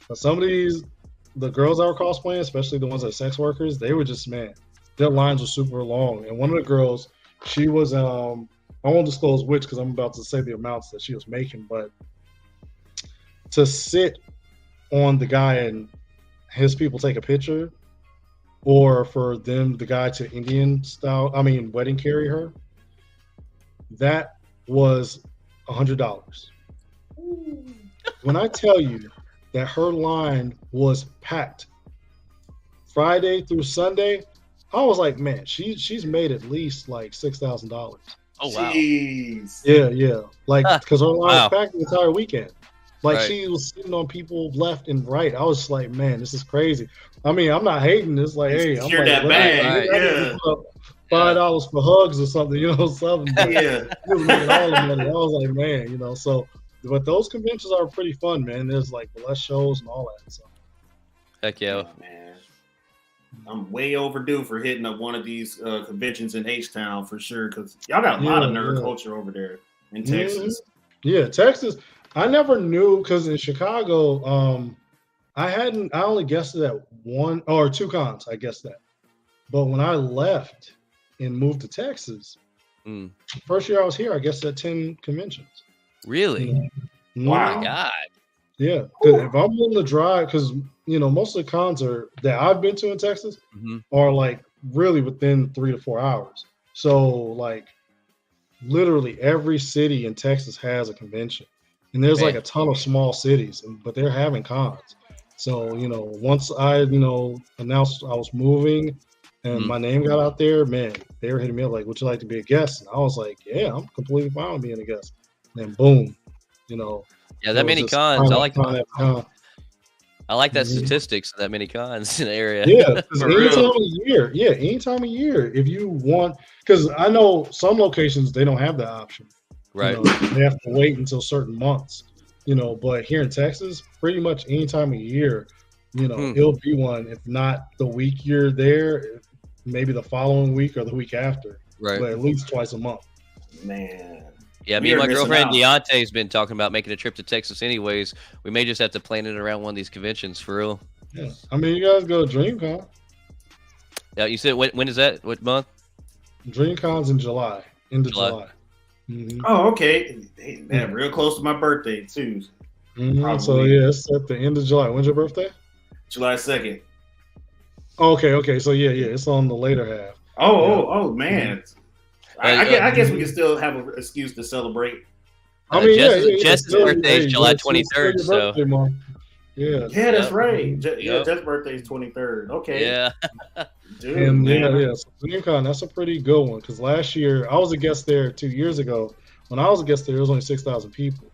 But some of the girls that were cosplaying, especially the ones that are sex workers, they were just, man, their lines were super long. And one of the girls, she was, I won't disclose which because I'm about to say the amounts that she was making, but to sit on the guy and his people take a picture, or for them, the guy to Indian style, wedding carry her, that was $100. When I tell you that her line was packed Friday through Sunday, I was like, man, she's made at least like $6,000. Oh wow. Jeez. Yeah, like because her line was packed the entire weekend. Like Right. she was sitting on people left and right. I was just like, man, this is crazy. I mean, I'm not hating. It's like, hey, I'm You're like, that bag, yeah. $5 for hugs or something, something. But Yeah. he was making all the money. I was like, man, so. But those conventions are pretty fun, man. There's like less shows and all that. So. Heck yeah. Oh, man. I'm way overdue for hitting up one of these conventions in H-Town for sure, because y'all got a lot of nerd culture over there in Texas. Yeah, Texas. I never knew, because in Chicago, I only guessed it at 1 or 2 cons. I guessed that. But when I left and moved to Texas, first year I was here, I guessed at 10 conventions. Really? Wow. Oh my God. Yeah. If I'm willing to drive, because most of the cons that I've been to in Texas are like really within 3 to 4 hours. So like literally every city in Texas has a convention, and there's like a ton of small cities, but they're having cons. So once I announced I was moving and my name got out there, man, they were hitting me up like, would you like to be a guest? And I was like, yeah, I'm completely fine with being a guest. And then boom, Yeah, that many cons. I like con. I like that statistics of that many cons in the area. Yeah, anytime a year, if you want, because I know some locations they don't have that option. Right. They have to wait until certain months. But here in Texas, pretty much any time of year, it'll be one. If not the week you're there, maybe the following week or the week after. Right. But at least twice a month. Man. Yeah, me and my girlfriend Deante has been talking about making a trip to Texas anyways. We may just have to plan it around one of these conventions for real. Yeah. I mean, you guys go to DreamCon. Yeah, you said when is that? What month? DreamCon's in July. End of July. Oh, okay. Man, real close to my birthday too. So yeah, it's at the end of July. When's your birthday? July 2nd. Okay. So yeah, it's on the later half. Oh man. I guess we can still have an excuse to celebrate. Jess's birthday is July 23rd. So yeah, that's right. Jess's birthday is 23rd. Okay. Yeah. Dude, and so DreamCon, that's a pretty good one, because last year I was a guest there 2 years ago. When I was a guest there, it was only 6,000 people.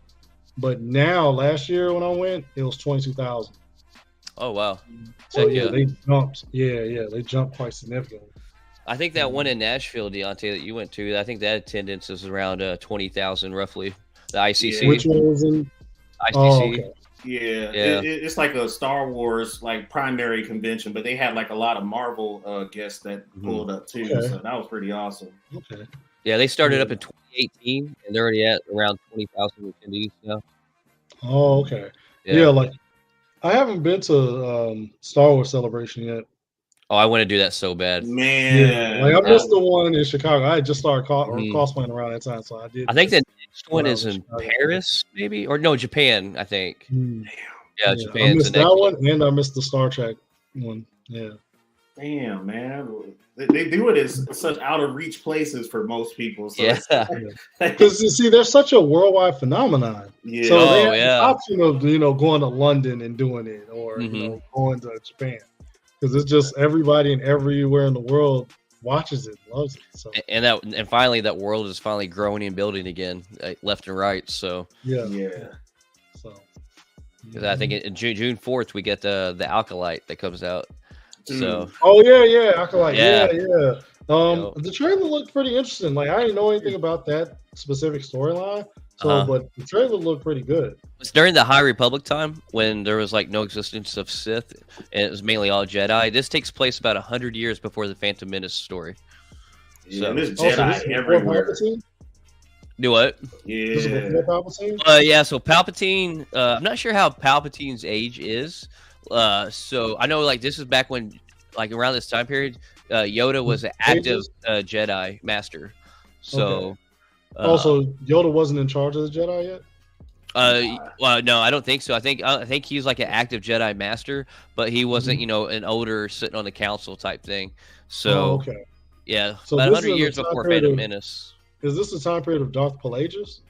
But now, last year when I went, it was 22,000. Oh wow. So they jumped. Yeah, they jumped quite significantly. I think that one in Nashville, Deante, that you went to, I think that attendance is around 20,000 roughly. The ICC. Which one was in ICC? Oh, okay. Yeah. It's like a Star Wars like primary convention, but they had like a lot of Marvel guests that pulled up too. Okay. So that was pretty awesome. Okay. Yeah, they started up in 2018, and they're already at around 20,000 attendees now. Oh, okay. Yeah, like I haven't been to Star Wars Celebration yet. Oh, I want to do that so bad, man. Like I missed the one in Chicago. I had just started cosplaying around that time, so I did. I think the next one is in Paris, maybe, or no, Japan. I think. Yeah, Japan. I missed that one, and I missed the Star Trek one. Yeah. Damn, man. They do it as such out of reach places for most people. So because you see, there's such a worldwide phenomenon. Yeah. So they have the option of going to London and doing it, or going to Japan. Because it's just everybody and everywhere in the world watches it, loves it. So and finally, that world is finally growing and building again, left and right. So yeah. So I think in June 4th we get the Alkalite that comes out. So Alkalite. Yeah. The trailer looked pretty interesting. Like I didn't know anything about that specific storyline. So, but the trailer looked pretty good. It's during the High Republic time when there was like no existence of Sith, and it was mainly all Jedi. This takes place about 100 years before the Phantom Menace story. So there's Jedi everywhere. Do what? Yeah. So Palpatine. I'm not sure how Palpatine's age is. So I know like this is back when, like around this time period, Yoda was an active Jedi master. So. Also, Yoda wasn't in charge of the Jedi yet? Well, no, I don't think so. I think he's like an active Jedi Master, but he wasn't, an older sitting on the council type thing. So, okay. yeah, So about this 100 is years the time before period Phantom of- Menace. Is this the time period of Darth Pelagius?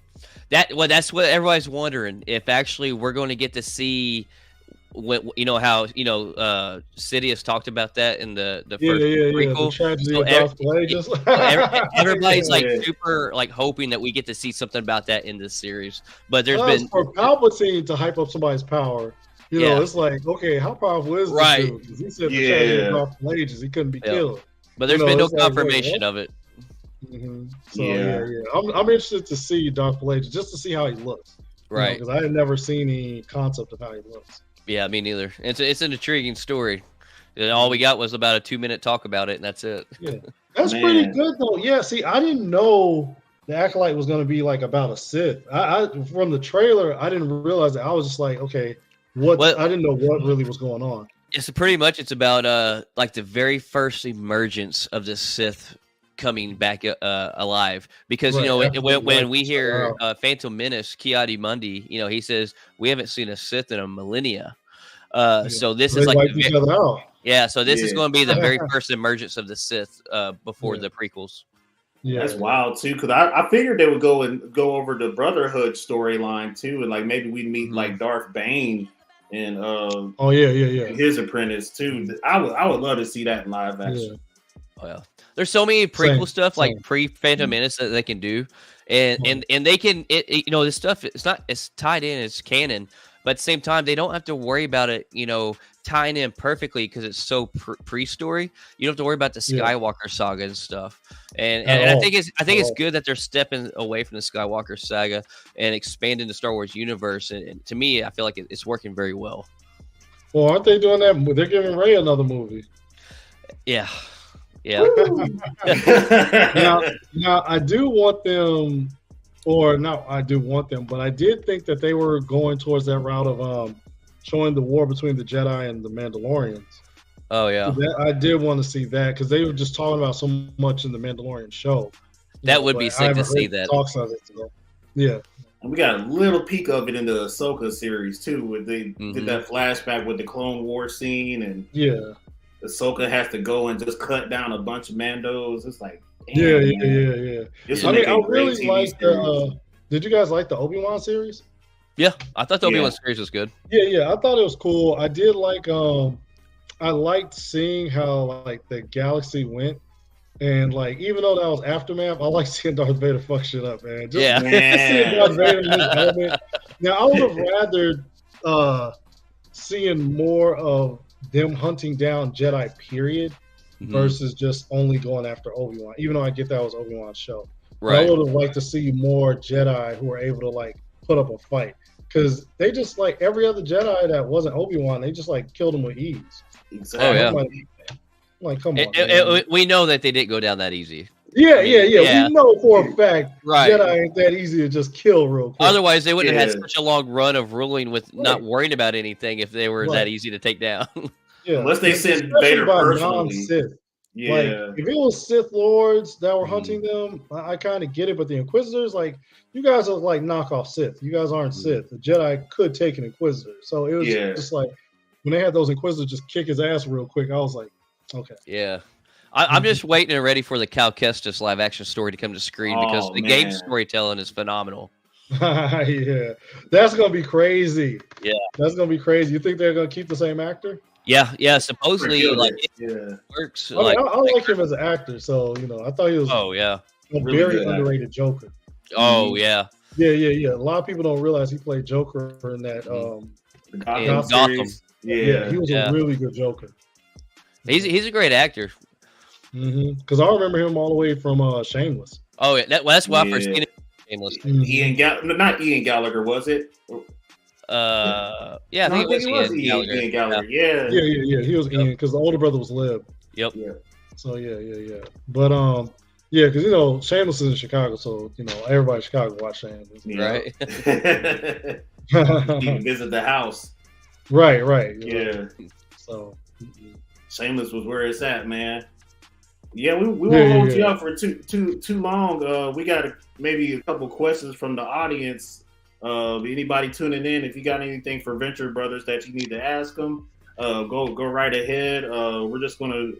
That's what everybody's wondering, if actually we're going to get to see when, how Sidious talked about that in the first The prequel. tragedy So of Darth Pelagius. everybody's like Yeah. super like hoping that we get to see something about that in this series. But there's Well, been for Palpatine to hype up somebody's power. Yeah. It's like, okay, how powerful is this Right. dude? 'Cause he said the tragedy of Darth Pelagius, he couldn't be Yeah. killed. but there's been no it's like, wait, confirmation what? of it. So Yeah. I'm interested to see Darth Pelagius just to see how he looks. Right. Because I had never seen any concept of how he looks. Yeah, me neither. It's an intriguing story. And all we got was about a 2-minute talk about it, and that's it. Yeah. That's Man. pretty good though. Yeah, see, I didn't know the Acolyte was going to be like about a Sith. I from the trailer, I didn't realize that. I was just like, okay, what? Well- I didn't know what really was going on. It's pretty much it's about like the very first emergence of the Sith coming back alive, because Right, after when like, we hear wow. Phantom Menace, Ki-Adi-Mundi, he says we haven't seen a Sith in a millennia. So this They is like wiped each other out. so this is Yeah. going to be the very first emergence of the Sith before Yeah. the prequels. Yeah, That's wild too, because I figured they would go over the Brotherhood storyline too, and like maybe we'd meet like Darth Bane and Oh yeah. his apprentice too. I would love to see that in live action. Oh, yeah. There's so many prequel stuff like same. pre-Phantom Menace that they can do, and they can this stuff it's tied in, it's canon, but at the same time they don't have to worry about it tying in perfectly because it's so pre-story. You don't have to worry about the Skywalker saga and stuff. And I think it's good that they're stepping away from the Skywalker saga and expanding the Star Wars universe. And to me, I feel like it's working very well. Well, aren't they doing that? They're giving Rey another movie. Yeah. Now I do want them, or not. I do want them, but I did think that they were going towards that route of showing the war between the Jedi and the Mandalorians. Oh yeah, I did want to see that because they were just talking about so much in the Mandalorian show. That would be but I sick to haven't see heard that. talks of it, so, yeah. And we got a little peek of it in the Ahsoka series too, where they did that flashback with the Clone War scene, and Yeah. Ahsoka has to go and just cut down a bunch of Mandos. It's like, Yeah. This I would mean, make I a great really TV like series. did you guys like the Obi-Wan series? Yeah, I thought the Obi-Wan Yeah. series was good. Yeah, I thought it was cool. I did like I liked seeing how like the galaxy went, and like even though that was aftermath, I like seeing Darth Vader fuck shit up, man. Just seeing Darth Vader in his element. Now I would have rather seeing more of them hunting down Jedi, period, versus just only going after Obi-Wan. Even though I get that was Obi-Wan's show, but I would have liked to see more Jedi who were able to like put up a fight, because they just like every other Jedi that wasn't Obi-Wan, they just like killed him with ease. Exactly. Oh, yeah. I'm like, come on. Man. We know that they didn't go down that easy. Yeah. Yeah. We know for a fact Right. Jedi ain't that easy to just kill real quick. Otherwise, they wouldn't have Yeah. had such a long run of ruling with not worrying about anything if they were that easy to take down. Yeah. Unless they send Especially Vader by personally. non-Sith. Yeah. Like, if it was Sith Lords that were hunting them, I kind of get it. But the Inquisitors, like, you guys are like knockoff Sith. You guys aren't Sith. The Jedi could take an Inquisitor. So it was just like, when they had those Inquisitors just kick his ass real quick, I was like, okay. Yeah. I'm just waiting and ready for the Cal Kestis live action story to come to screen, because the game storytelling is phenomenal. Yeah. That's going to be crazy. Yeah. That's going to be crazy. You think they're going to keep the same actor? Yeah. Supposedly, like, it works. I mean, I like him as an actor, so I thought he was a Really very good underrated Joker. Oh yeah. Yeah. A lot of people don't realize he played Joker in that The Gotham series. he was a really good Joker. He's a great actor. Because I remember him all the way from Shameless. Oh yeah, that's why I first seen it. Shameless. Not Ian Gallagher, was it? Yeah, I think it was Ian Gallagher. Yeah. Yeah. He was Ian, because the older brother was Lib. Yep. Yeah. So yeah. But because Shameless is in Chicago, so everybody in Chicago watch Shameless. Right. Even visit the house. Right. Yeah. So Shameless was where it's at, man. Yeah, we won't hold you up for too long. We got maybe a couple questions from the audience. Anybody tuning in, if you got anything for Venture Brothers that you need to ask them, go right ahead. We're just gonna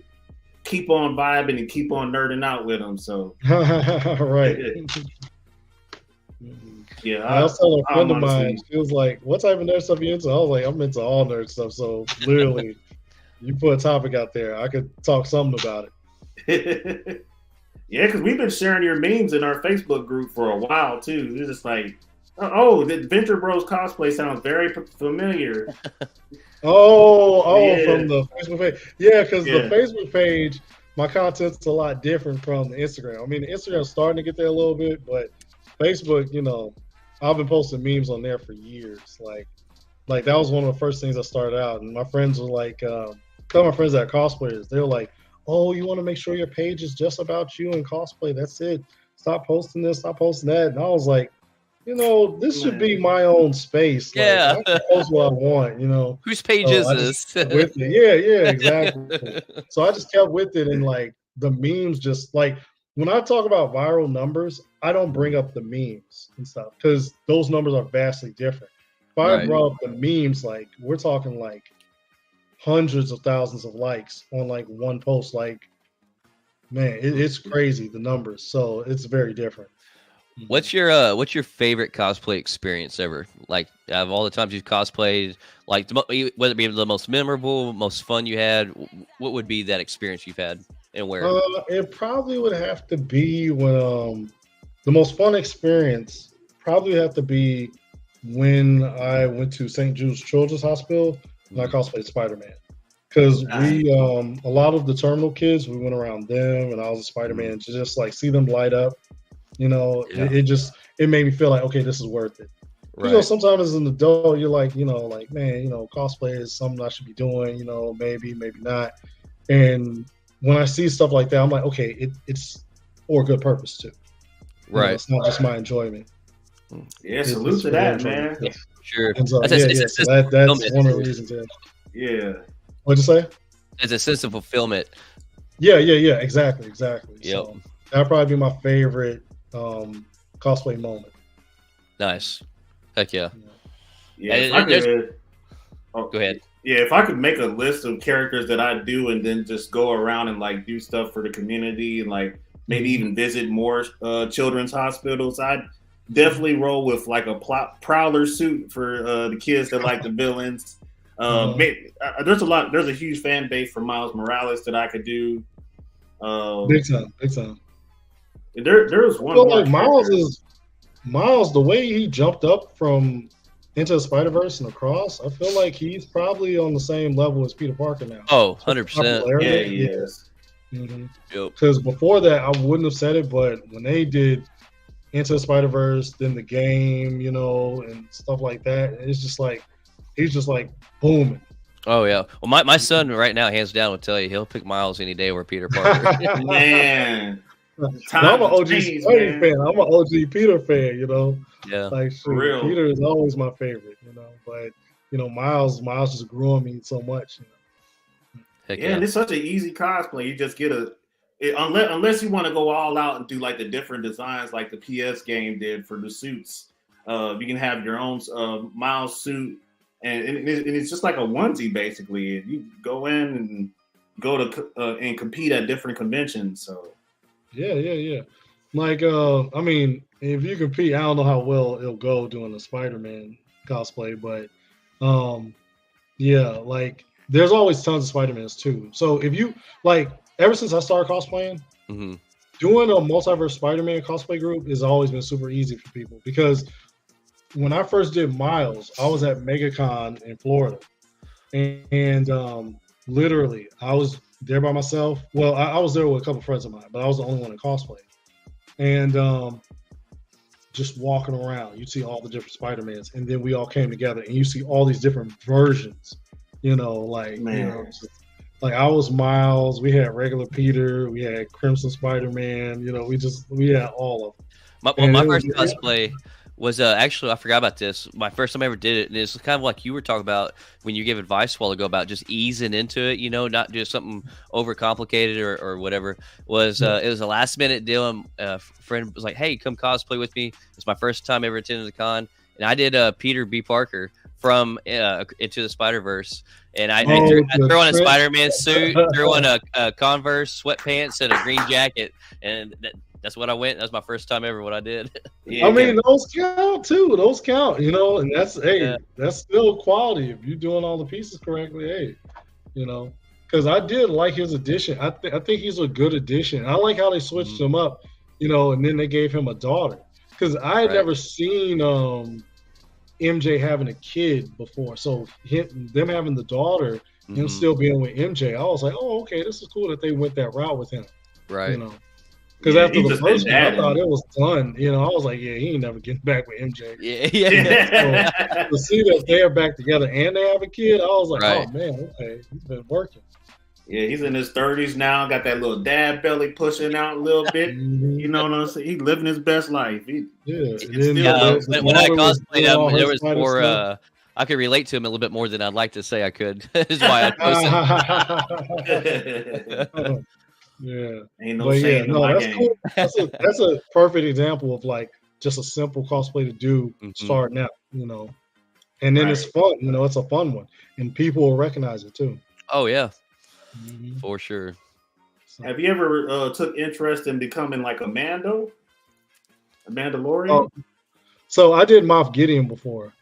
keep on vibing and keep on nerding out with them. So right. yeah, I was telling a friend of mine, honestly, she was like, "What type of nerd stuff you into?" I was like, "I'm into all nerd stuff." So literally, you put a topic out there, I could talk something about it. Yeah, because we've been sharing your memes in our Facebook group for a while too. It's just like, oh, the Venture Bros cosplay sounds very familiar. Yeah. From the Facebook page. Yeah, because Yeah. the Facebook page, my content's a lot different from the Instagram. I mean, the Instagram's starting to get there a little bit, but Facebook, I've been posting memes on there for years. Like that was one of the first things I started out, and my friends were like, tell my friends that are cosplayers, they were like, "Oh, you want to make sure your page is just about you and cosplay. That's it. Stop posting this, stop posting that." And I was like, this should be my own space. Yeah. Like, I can post what I want, Whose page is this? With it. Yeah, exactly. So I just kept with it, and like the memes, just like when I talk about viral numbers, I don't bring up the memes and stuff because those numbers are vastly different. If I brought up the memes, like we're talking like hundreds of thousands of likes on like one post. Like, man, it's crazy, the numbers. So it's very different. What's your favorite cosplay experience ever? Like, out of all the times you've cosplayed, like whether it be the most memorable, most fun you had, what would be that experience you've had and where? It probably would have to be when the most fun experience probably have to be when I went to St. Jude's Children's Hospital and I cosplayed Spider-Man. Because we a lot of the terminal kids, we went around them and I was a Spider-Man to just like see them light up. It made me feel like, okay, this is worth it. Right. Sometimes as an adult, you're like, man, cosplay is something I should be doing, maybe not. And when I see stuff like that, I'm like, okay, it's for a good purpose too. Right. It's not just my enjoyment. Yeah, salute to that, man. Yeah, sure. So, that's one of the reasons. Yeah. What'd you say? It's a sense of fulfillment. Yeah. Exactly. Yep. So that'd probably be my favorite cosplay moment. Nice. Heck yeah. Yeah. Go ahead. Yeah, if I could make a list of characters that I do and then just go around and like do stuff for the community and like maybe even visit more children's hospitals, I'd definitely roll with like a Prowler suit for the kids that like the villains. There's a huge fan base for Miles Morales that I could do. Big time. There was one. Like Miles, the way he jumped up from Into the Spider-Verse and across, I feel like he's probably on the same level as Peter Parker now. Oh, 100%. Yeah, he is. Because before that, I wouldn't have said it, but when they did Into the Spider-Verse, then the game, and stuff like that, it's just like he's just like booming. Oh yeah. Well, my son right now, hands down, will tell you he'll pick Miles any day over Peter Parker. Man. I'm an OG Spidey fan. I'm an OG Peter fan, Yeah. Like Peter is always my favorite, But Miles just grew on me so much. Heck yeah, and it's such an easy cosplay. You just get unless you want to go all out and do like the different designs, like the PS game did for the suits. You can have your own Miles suit, and it's just like a onesie basically. You go in and go to and compete at different conventions. So. Yeah. Like, I mean, if you compete, I don't know how well it'll go doing the Spider-Man cosplay, but like there's always tons of Spider-Mans too. So if you like, ever since I started cosplaying, doing a multiverse Spider-Man cosplay group has always been super easy for people because when I first did Miles, I was at MegaCon in Florida, and literally I was there by myself. Well, I was there with a couple friends of mine, but I was the only one in cosplay. And just walking around, you see all the different Spider-Mans, and then we all came together, and you see all these different versions. Like I was Miles. We had regular Peter. We had Crimson Spider-Man. We had all of them. My first cosplay was actually, I forgot about this. My first time I ever did it, and it's kind of like you were talking about when you gave advice a while ago about just easing into it, not just something overcomplicated or whatever. It was a last minute deal. A friend was like, "Hey, come cosplay with me." It's my first time ever attending the con, and I did Peter B. Parker from Into the Spider-Verse, and I threw on a Spider-Man suit, threw on a Converse sweatpants and a green jacket, and that's what I went. That was my first time ever what I did. Yeah, I mean, those count too. Those count, you know, and that's that's still quality if you're doing all the pieces correctly. Hey, you know, because I did like his addition. I think he's a good addition. I like how they switched him up, you know, and then they gave him a daughter. Because I had never seen MJ having a kid before, so them having the daughter, him still being with MJ, I was like, oh, okay, this is cool that they went that route with him, right? You know, because after the first one, I thought it was done. You know, I was like, yeah, he ain't never getting back with MJ. Yeah. So, to see that they're back together and they have a kid, I was like, oh man, okay, he's been working. Yeah, he's in his 30s now. Got that little dad belly pushing out a little bit. You know what I'm saying? He's living his best life. When I cosplayed, there was more. I could relate to him a little bit more than I'd like to say I could. Is why I posted. Yeah, ain't no shame in my that's game. cool. That's a perfect example of like just a simple cosplay to do starting out. You know, and then it's fun. You know, it's a fun one, and people will recognize it too. Oh yeah. For sure. Have you ever took interest in becoming like a Mandalorian? So I did Moff Gideon before.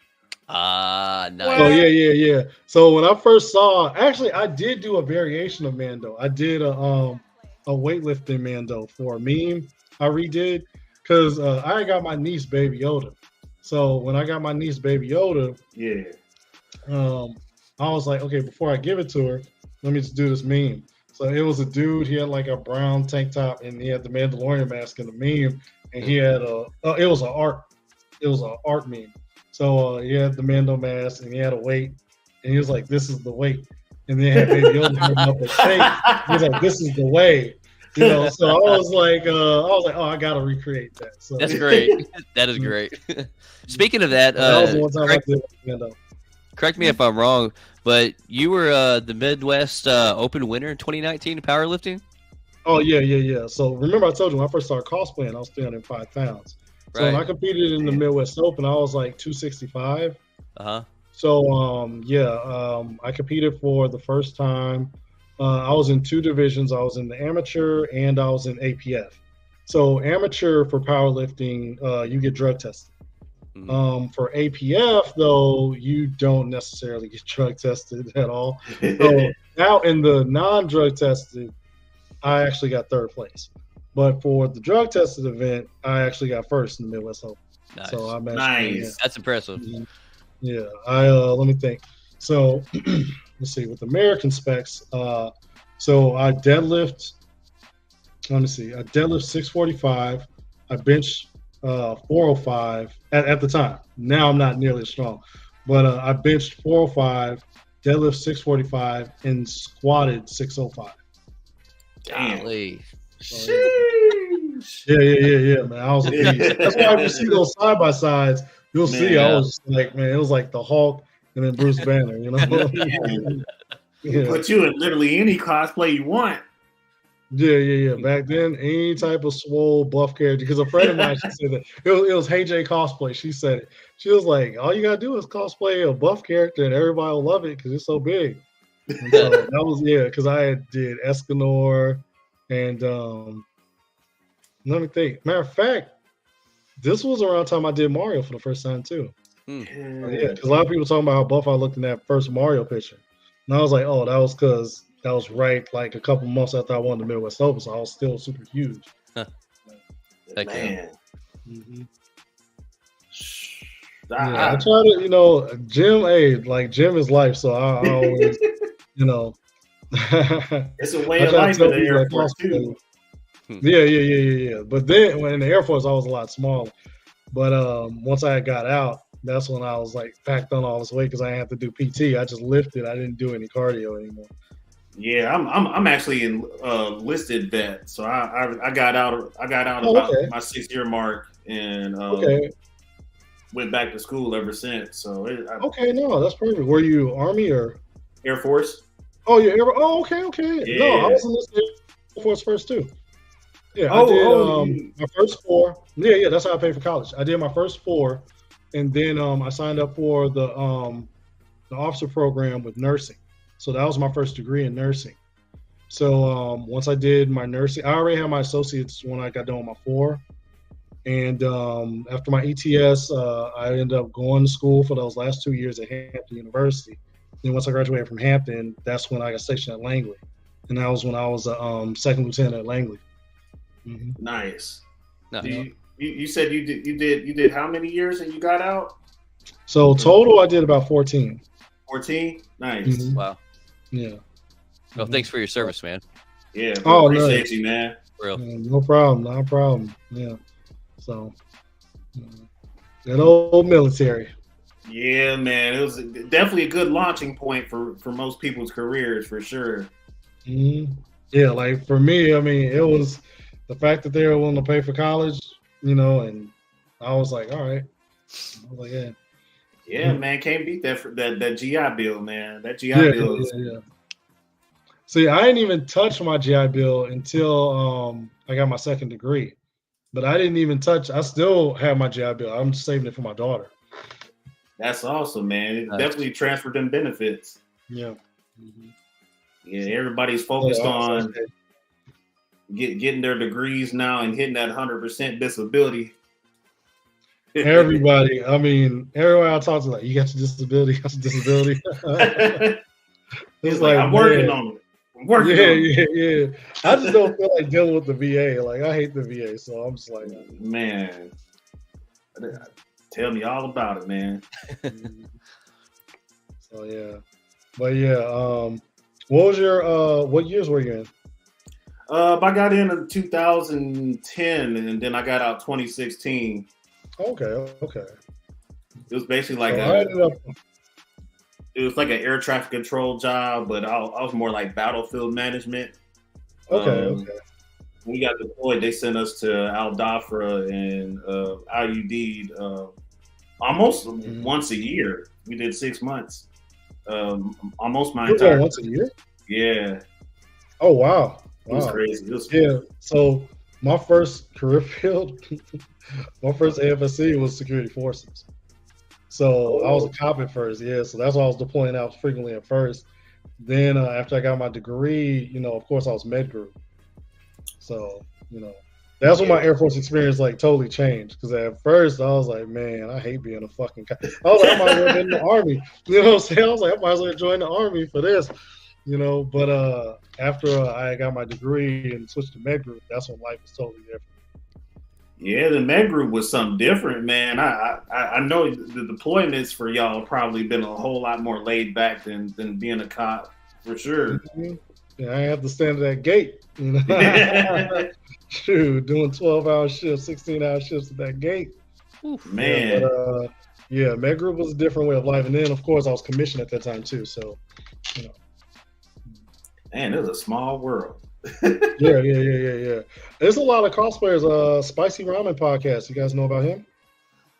Nice. Oh yeah. So when I first saw, actually, I did do a variation of Mando. I did a weightlifting Mando for a meme I redid because I got my niece Baby Yoda. So when I got my niece Baby Yoda, I was like, okay, before I give it to her, let me just do this meme. So it was a dude. He had like a brown tank top, and he had the Mandalorian mask in the meme, and he had it was an art meme. So he had the Mando mask, and he had a weight, and he was like, "This is the weight." And then had Baby Yoda holding up a shake. He was like, "This is the way." You know. So I was like, oh, I gotta recreate that. So that's great. That is great. Speaking of that, was the one time I did Mando. Correct me if I'm wrong, but you were the Midwest Open winner in 2019 powerlifting? Oh, yeah. So remember I told you when I first started cosplaying, I was 305 pounds. So when I competed in the Midwest Open, I was like 265. So, I competed for the first time. I was in two divisions. I was in the amateur and I was in APF. So amateur for powerlifting, you get drug tested. For APF, though, you don't necessarily get drug tested at all. So now in the non-drug tested, I actually got third place. But for the drug tested event, I actually got first in the Midwest Open. Nice. So I That's impressive. Yeah. Let me think. So let's see, with American specs, so I deadlift. Let me see. I deadlift 645. I bench 405 at the time. Now I'm not nearly as strong, but I benched 405, deadlift 645, and squatted 605. Golly. Yeah, man. I was a beast. That's why if you see those side by sides, you'll see I was like, man, it was like the Hulk and then Bruce Banner, you know. Put you in literally any cosplay you want. Yeah. Back then, any type of swole buff character, because a friend of mine, she said that it was Hey J cosplay. She said it. She was like, all you gotta do is cosplay a buff character, and everybody will love it because it's so big. And so that was because I did Escanor, and let me think. Matter of fact, this was around the time I did Mario for the first time too. Yeah, because a lot of people talking about how buff I looked in that first Mario picture, and I was like, oh, that was because. That was right, like a couple months after I won the Midwest Open, so I was still super huge. Man. I try to, gym is life, so I always, it's a way of life in the Air Force too. Yeah. But then when in the Air Force, I was a lot smaller. But once I got out, that's when I was like packed on all this weight because I didn't have to do PT. I just lifted. I didn't do any cardio anymore. Yeah, I'm actually in listed vet, so I got out about my 6-year mark and went back to school ever since. So that's perfect. Were you Army or Air Force? Oh, yeah. Okay. Yeah. No, I was enlisted Air Force first too. Yeah, I did my first 4. Yeah, that's how I paid for college. I did my first 4, and then I signed up for the officer program with nursing. So that was my first degree in nursing. So once I did my nursing, I already had my associates when I got done with my 4. And after my ETS, I ended up going to school for those last 2 years at Hampton University. Then once I graduated from Hampton, that's when I got stationed at Langley. And that was when I was a second lieutenant at Langley. Mm-hmm. Nice. No. You said you did how many years and you got out? So total, I did about 14. 14? Nice. Mm-hmm. Wow. Yeah. Well, thanks for your service, man. Yeah. Oh, appreciate you, man. Real. No problem. No problem. Yeah. So that old military. Yeah, man. It was definitely a good launching point for most people's careers, for sure. Mm-hmm. Yeah, like for me, I mean, it was the fact that they were willing to pay for college, and I was like, all right. I was like, yeah. Yeah, man, can't beat that GI Bill, man. That GI Bill is. Yeah. See, I didn't even touch my GI Bill until I got my second degree. But I didn't even touch. I still have my GI Bill. I'm saving it for my daughter. That's awesome, man. It definitely transferred them benefits. Yeah. Mm-hmm. Yeah, everybody's focused on getting their degrees now and hitting that 100% disability. Everybody, I mean, everyone I talk to, like, you got your disability, you got your disability. It's like, I'm working on it. Yeah. I just don't feel like dealing with the VA. Like, I hate the VA, so I'm just like, man, tell me all about it, man. So yeah, but yeah, what was your what years were you in? I got in 2010, and then I got out 2016. Okay. It was basically like it was like an air traffic control job, but I was more like battlefield management. Okay. When we got deployed, they sent us to Al Dhafra and IUD almost once a year. We did 6 months. Almost my entire once a year? Yeah. Oh wow. It was crazy. It was yeah. So my first career field, my first AFSC was security forces. So I was a cop at first, yeah. So that's why I was deploying out frequently at first. Then after I got my degree, of course I was med group. So, that's when my Air Force experience like totally changed. Because at first I was like, man, I hate being a fucking cop. I was like, I might as well get in the Army. You know what I'm saying? I was like, I might as well join the Army for this. But after I got my degree and switched to med group, that's when life was totally different. Yeah, the med group was something different, man. I know the deployments for y'all probably been a whole lot more laid back than being a cop, for sure. Mm-hmm. Yeah, I have to stand at that gate. Shoot, doing 12-hour shifts, 16-hour shifts at that gate. Man. Yeah, but, yeah, med group was a different way of life. And then, of course, I was commissioned at that time, too. So, Man, it was a small world. Yeah. There's a lot of cosplayers. Spicy Ramen podcast. You guys know about him?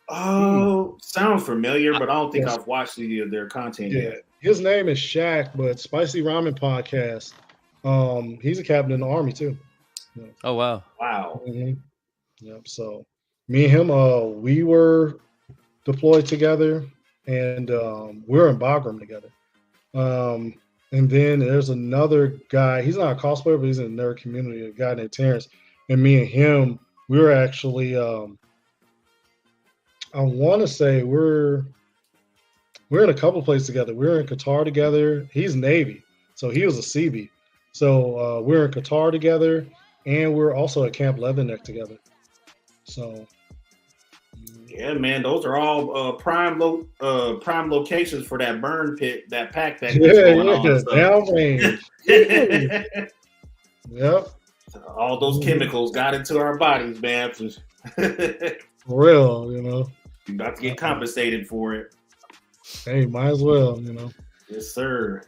Oh, sounds familiar, but I don't think I've watched their content yet. His name is Shaq, but Spicy Ramen podcast. He's a captain in the Army too. Yeah. Oh wow! Wow. Mm-hmm. Yep. So me and him, we were deployed together, and we were in Bagram together. And then there's another guy. He's not a cosplayer, but he's in the nerd community. A guy named Terrence. And me and him, we were actually. I want to say we're in a couple places together. We were in Qatar together. He's Navy, so he was a Seabee. So we were in Qatar together, and we're also at Camp Leatherneck together. So. Yeah, man, those are all prime locations for that burn pit, that pack that's going on. Downrange. Yep. All those chemicals got into our bodies, man. For real, You're about to get compensated for it. Hey, might as well, Yes, sir.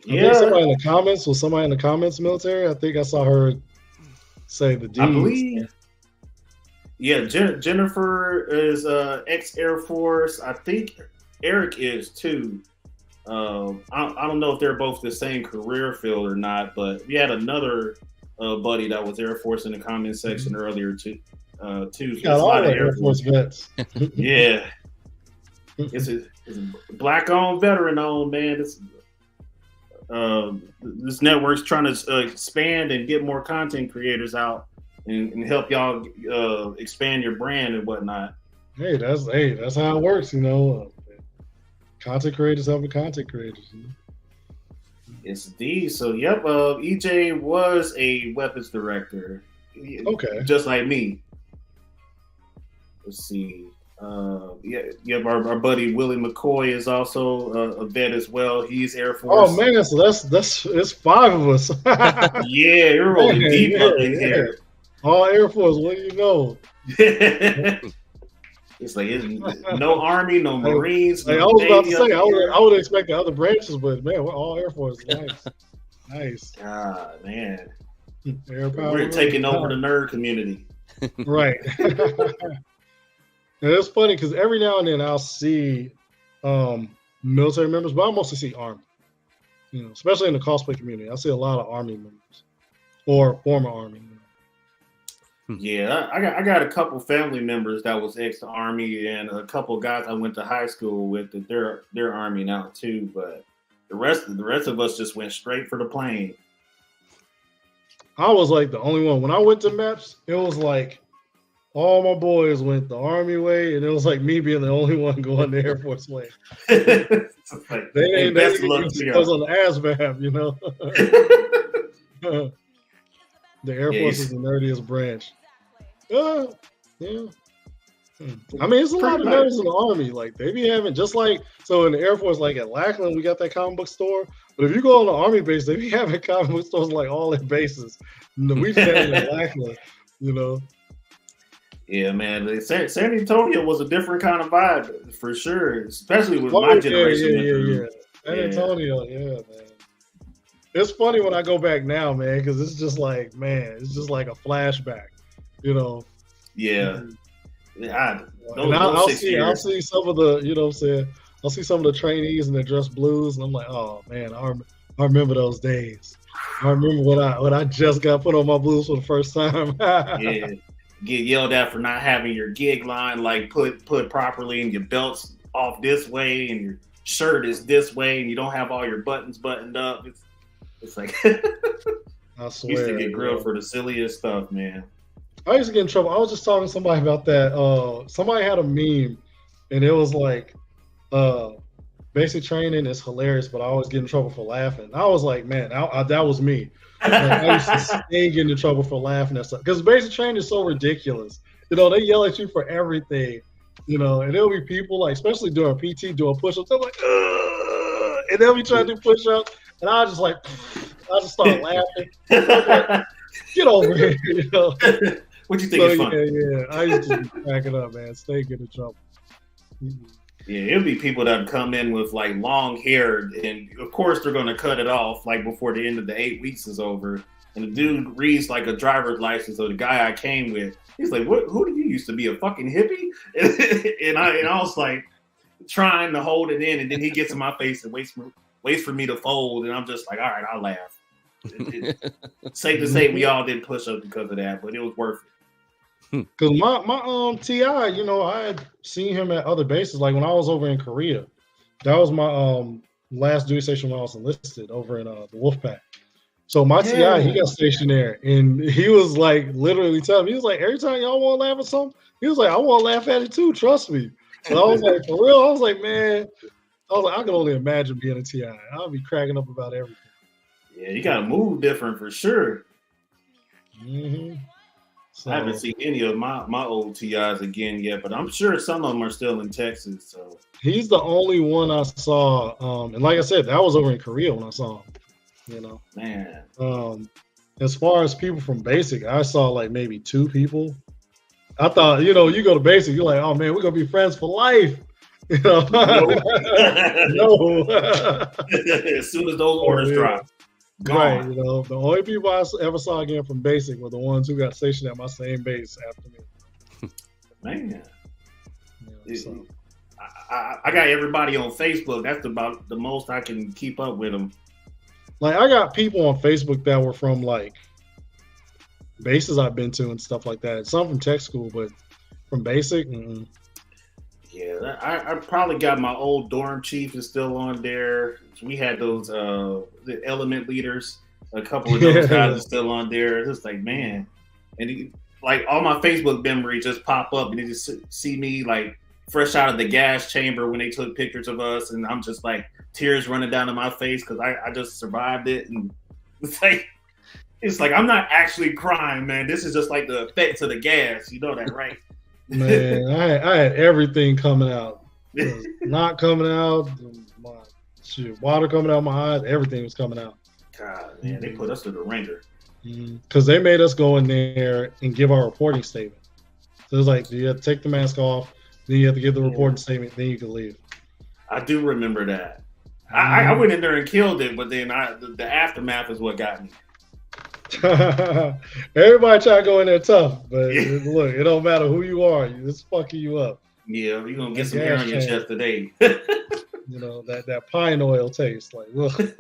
Yeah. Somebody in the comments, military? I think I saw her say the D's. I believe. Yeah, Jennifer is ex-Air Force. I think Eric is too. I don't know if they're both the same career field or not, but we had another buddy that was Air Force in the comment section earlier too. too. So Got it's a all lot the of Air Force vets. Yeah, it's a black-owned, veteran-owned, man. This network's trying to expand and get more content creators out and help y'all expand your brand and whatnot. Hey, that's how it works, you know. Content creators helping content creators. You know? Yes, indeed. So, yep, EJ was a weapons director. Okay. Just like me. Let's see. Our buddy Willie McCoy is also a vet as well. He's Air Force. Oh man, so that's it's 5 of us. Yeah, you're rolling deep up in here. All Air Force. What do you know? It's like no Army, no Marines. Like, no I was about to Navy say, up I here. would expect the other branches, but man, we're all Air Force. Nice, nice. God, man, Air power. we're taking over the nerd community. Right. And it's funny because every now and then I'll see military members, but I mostly see Army. You know, especially in the cosplay community, I see a lot of Army members or former Army. Yeah, I got a couple family members that was ex-Army, and a couple guys I went to high school with that they're Army now too. But the rest of us just went straight for the plane. I was like the only one. When I went to MEPS, it was like all my boys went the Army way, and it was like me being the only one going the Air Force way. Like, They ain't best of luck to I was on the ASVAB, you know. The Air Force is the nerdiest branch. Yeah. I mean, it's a lot of nerds in the Army. Like, they be having, just like, so in the Air Force, like at Lackland, we got that comic book store. But if you go on the Army base, they be having comic book stores like all their bases. We just had it at Lackland, you know. Yeah, man. San Antonio was a different kind of vibe for sure, especially with my generation. Yeah. San Antonio, yeah, man. It's funny when I go back now, man, because it's just like, man, it's just like a flashback, you know. Yeah. I'll see some of the, you know what I'm saying, I'll see some of the trainees in their dress blues, and I'm like, oh man, I remember those days. I remember when I just got put on my blues for the first time. Yeah. Get yelled at for not having your gig line like put properly, and your belt's off this way, and your shirt is this way, and you don't have all your buttons buttoned up. It's like I swear, used to get grilled for the silliest stuff, man. I used to get in trouble. I was just talking to somebody about that. Somebody had a meme, and it was like, basic training is hilarious, but I always get in trouble for laughing. I was like, man, that was me. Like, I used to stay getting in trouble for laughing at stuff because basic training is so ridiculous. You know, they yell at you for everything. You know, and there'll be people like, especially during PT, doing push-ups. They're like, ugh! And they'll be trying to do push-ups, and I just start laughing. Like, get over here, you know. What you think is funny? Yeah. I used to be cracking up, man. Stay getting in trouble. Yeah, it'll be people that come in with like long hair, and of course they're going to cut it off like before the end of the 8 weeks is over. And the dude reads like a driver's license of the guy I came with. He's like, "What? Who do you used to be, a fucking hippie?" And I was like trying to hold it in, and then he gets in my face and waits for me to fold, and I'm just like, "All right, I'll laugh." It's safe to say we all did push up because of that, but it was worth it. Because my T.I., you know, I had seen him at other bases. Like when I was over in Korea, that was my last duty station when I was enlisted over in the Wolfpack. So my T.I., he got stationed there, and he was like literally telling me, he was like, every time y'all want to laugh at something, he was like, I want to laugh at it too, trust me. And I was like, for real? I was like, man, I can only imagine being a T.I. I'll be cracking up about everything. Yeah, you got to move different for sure. Mm-hmm. So, I haven't seen any of my old TIs again yet, but I'm sure some of them are still in Texas. So he's the only one I saw, and like I said, that was over in Korea when I saw him. You know, man. As far as people from Basic, I saw like maybe 2 people. I thought, you know, you go to Basic, you're like, oh man, we're gonna be friends for life. You know, no. As soon as those orders drop. Gone. Right, you know, the only people I ever saw again from Basic were the ones who got stationed at my same base after me. Man, Yeah, so. I got everybody on Facebook. That's about the most I can keep up with them. Like I got people on Facebook that were from like bases I've been to and stuff like that. Some from tech school, but from basic. Yeah, I probably got my old dorm chief is still on there. We had those the element leaders. A couple of those guys are still on there. It's like, man, and like all my Facebook memories just pop up, and they just see me like fresh out of the gas chamber when they took pictures of us, and I'm just like tears running down to my face because I just survived it, and it's like I'm not actually crying, man. This is just like the effects of the gas. You know that, right? Man, I had everything coming out. Not coming out. Water coming out of my eyes. Everything was coming out. God, man, they put us to the ringer. Because they made us go in there and give our reporting statement. So it's like, you have to take the mask off, then you have to give the reporting statement, then you can leave. I do remember that. I went in there and killed it, but then the aftermath is what got me. Everybody try to go in there tough, but look, it don't matter who you are, it's fucking you up. Yeah, you're gonna get some hair on your chest today. You know, that pine oil taste, like, ugh.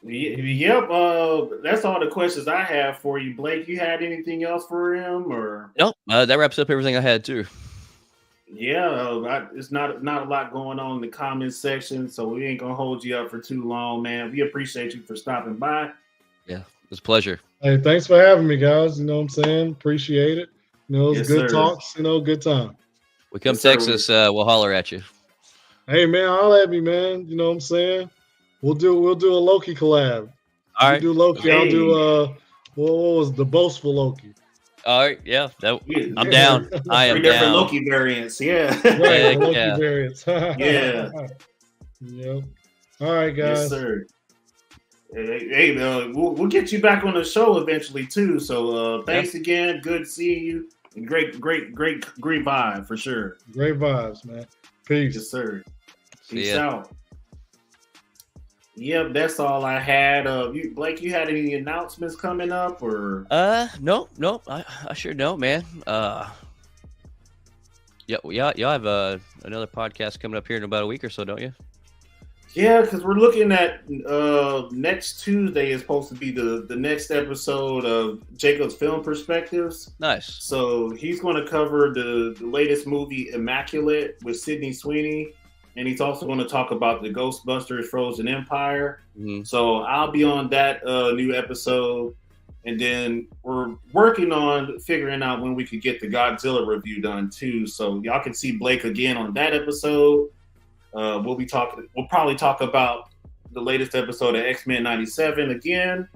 Yep. That's all the questions I have for you, Blake. You had anything else for him, or no? That wraps up everything I had too. Yeah, it's not a lot going on in the comments section, so we ain't gonna hold you up for too long, man. We appreciate you for stopping by. Yeah, it was a pleasure. Hey, thanks for having me, guys. You know what I'm saying? Appreciate it. You know, it was good talks. You know, good time. We come Texas, we'll holler at you. Hey, man, holler at me, man. You know what I'm saying? We'll do a Loki collab. All right. You do Loki. I'll do what was the boastful Loki? All right, yeah, I'm down. I am 3 different down. Loki variants, yeah. Right, Loki yeah. variants. Yeah. Yep. All right, guys. Yes, sir. Hey, we'll get you back on the show eventually too. So thanks again. Good seeing you. Great vibe for sure. Great vibes, man. Peace. Yes, sir. Peace out. Yep, that's all I had. Blake, you had any announcements coming up, or? No, I sure don't, man. Y'all have another podcast coming up here in about a week or so, don't you? Yeah, because we're looking at next Tuesday is supposed to be the next episode of Jacob's Film Perspectives. Nice. So he's going to cover the latest movie Immaculate with Sydney Sweeney. And he's also going to talk about the Ghostbusters Frozen Empire. Mm-hmm. So I'll be on that new episode. And then we're working on figuring out when we could get the Godzilla review done too. So y'all can see Blake again on that episode. We'll probably talk about the latest episode of X-Men 97 again.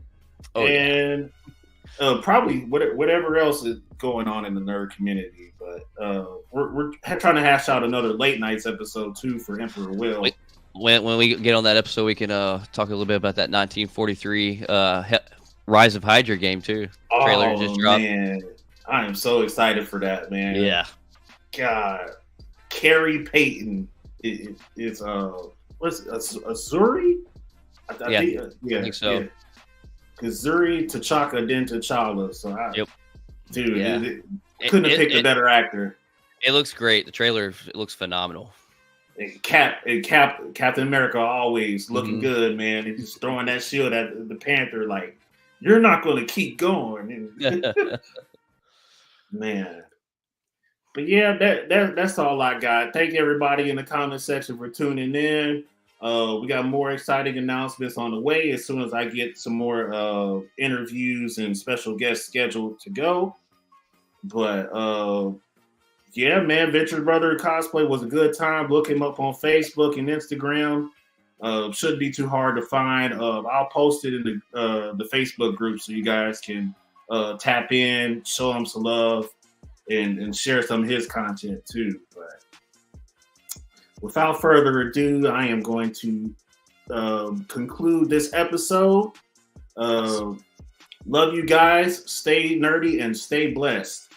Oh, and probably whatever else is going on in the nerd community. But we're trying to hash out another late nights episode too for Emperor Will. When we get on that episode, we can talk a little bit about that 1943 Rise of Hydra game too. Trailer just dropped. Man, I am so excited for that, man. Yeah. God, Carrie Payton is what's Azuri? I think so. Yeah. Kazuri, T'Chaka, then T'Challa. So couldn't have picked a better actor. It looks great. The trailer looks phenomenal. And Captain America always looking good, man. He's just throwing that shield at the Panther like, you're not going to keep going. Man. But yeah, that's all I got. Thank everybody in the comment section for tuning in. We got more exciting announcements on the way as soon as I get some more interviews and special guests scheduled to go. But yeah, man, Venture Brother Cosplay was a good time. Look him up on Facebook and Instagram. Shouldn't be too hard to find. I'll post it in the Facebook group so you guys can tap in, show him some love, and share some of his content too. But without further ado, I am going to conclude this episode. Love you guys. Stay nerdy and stay blessed.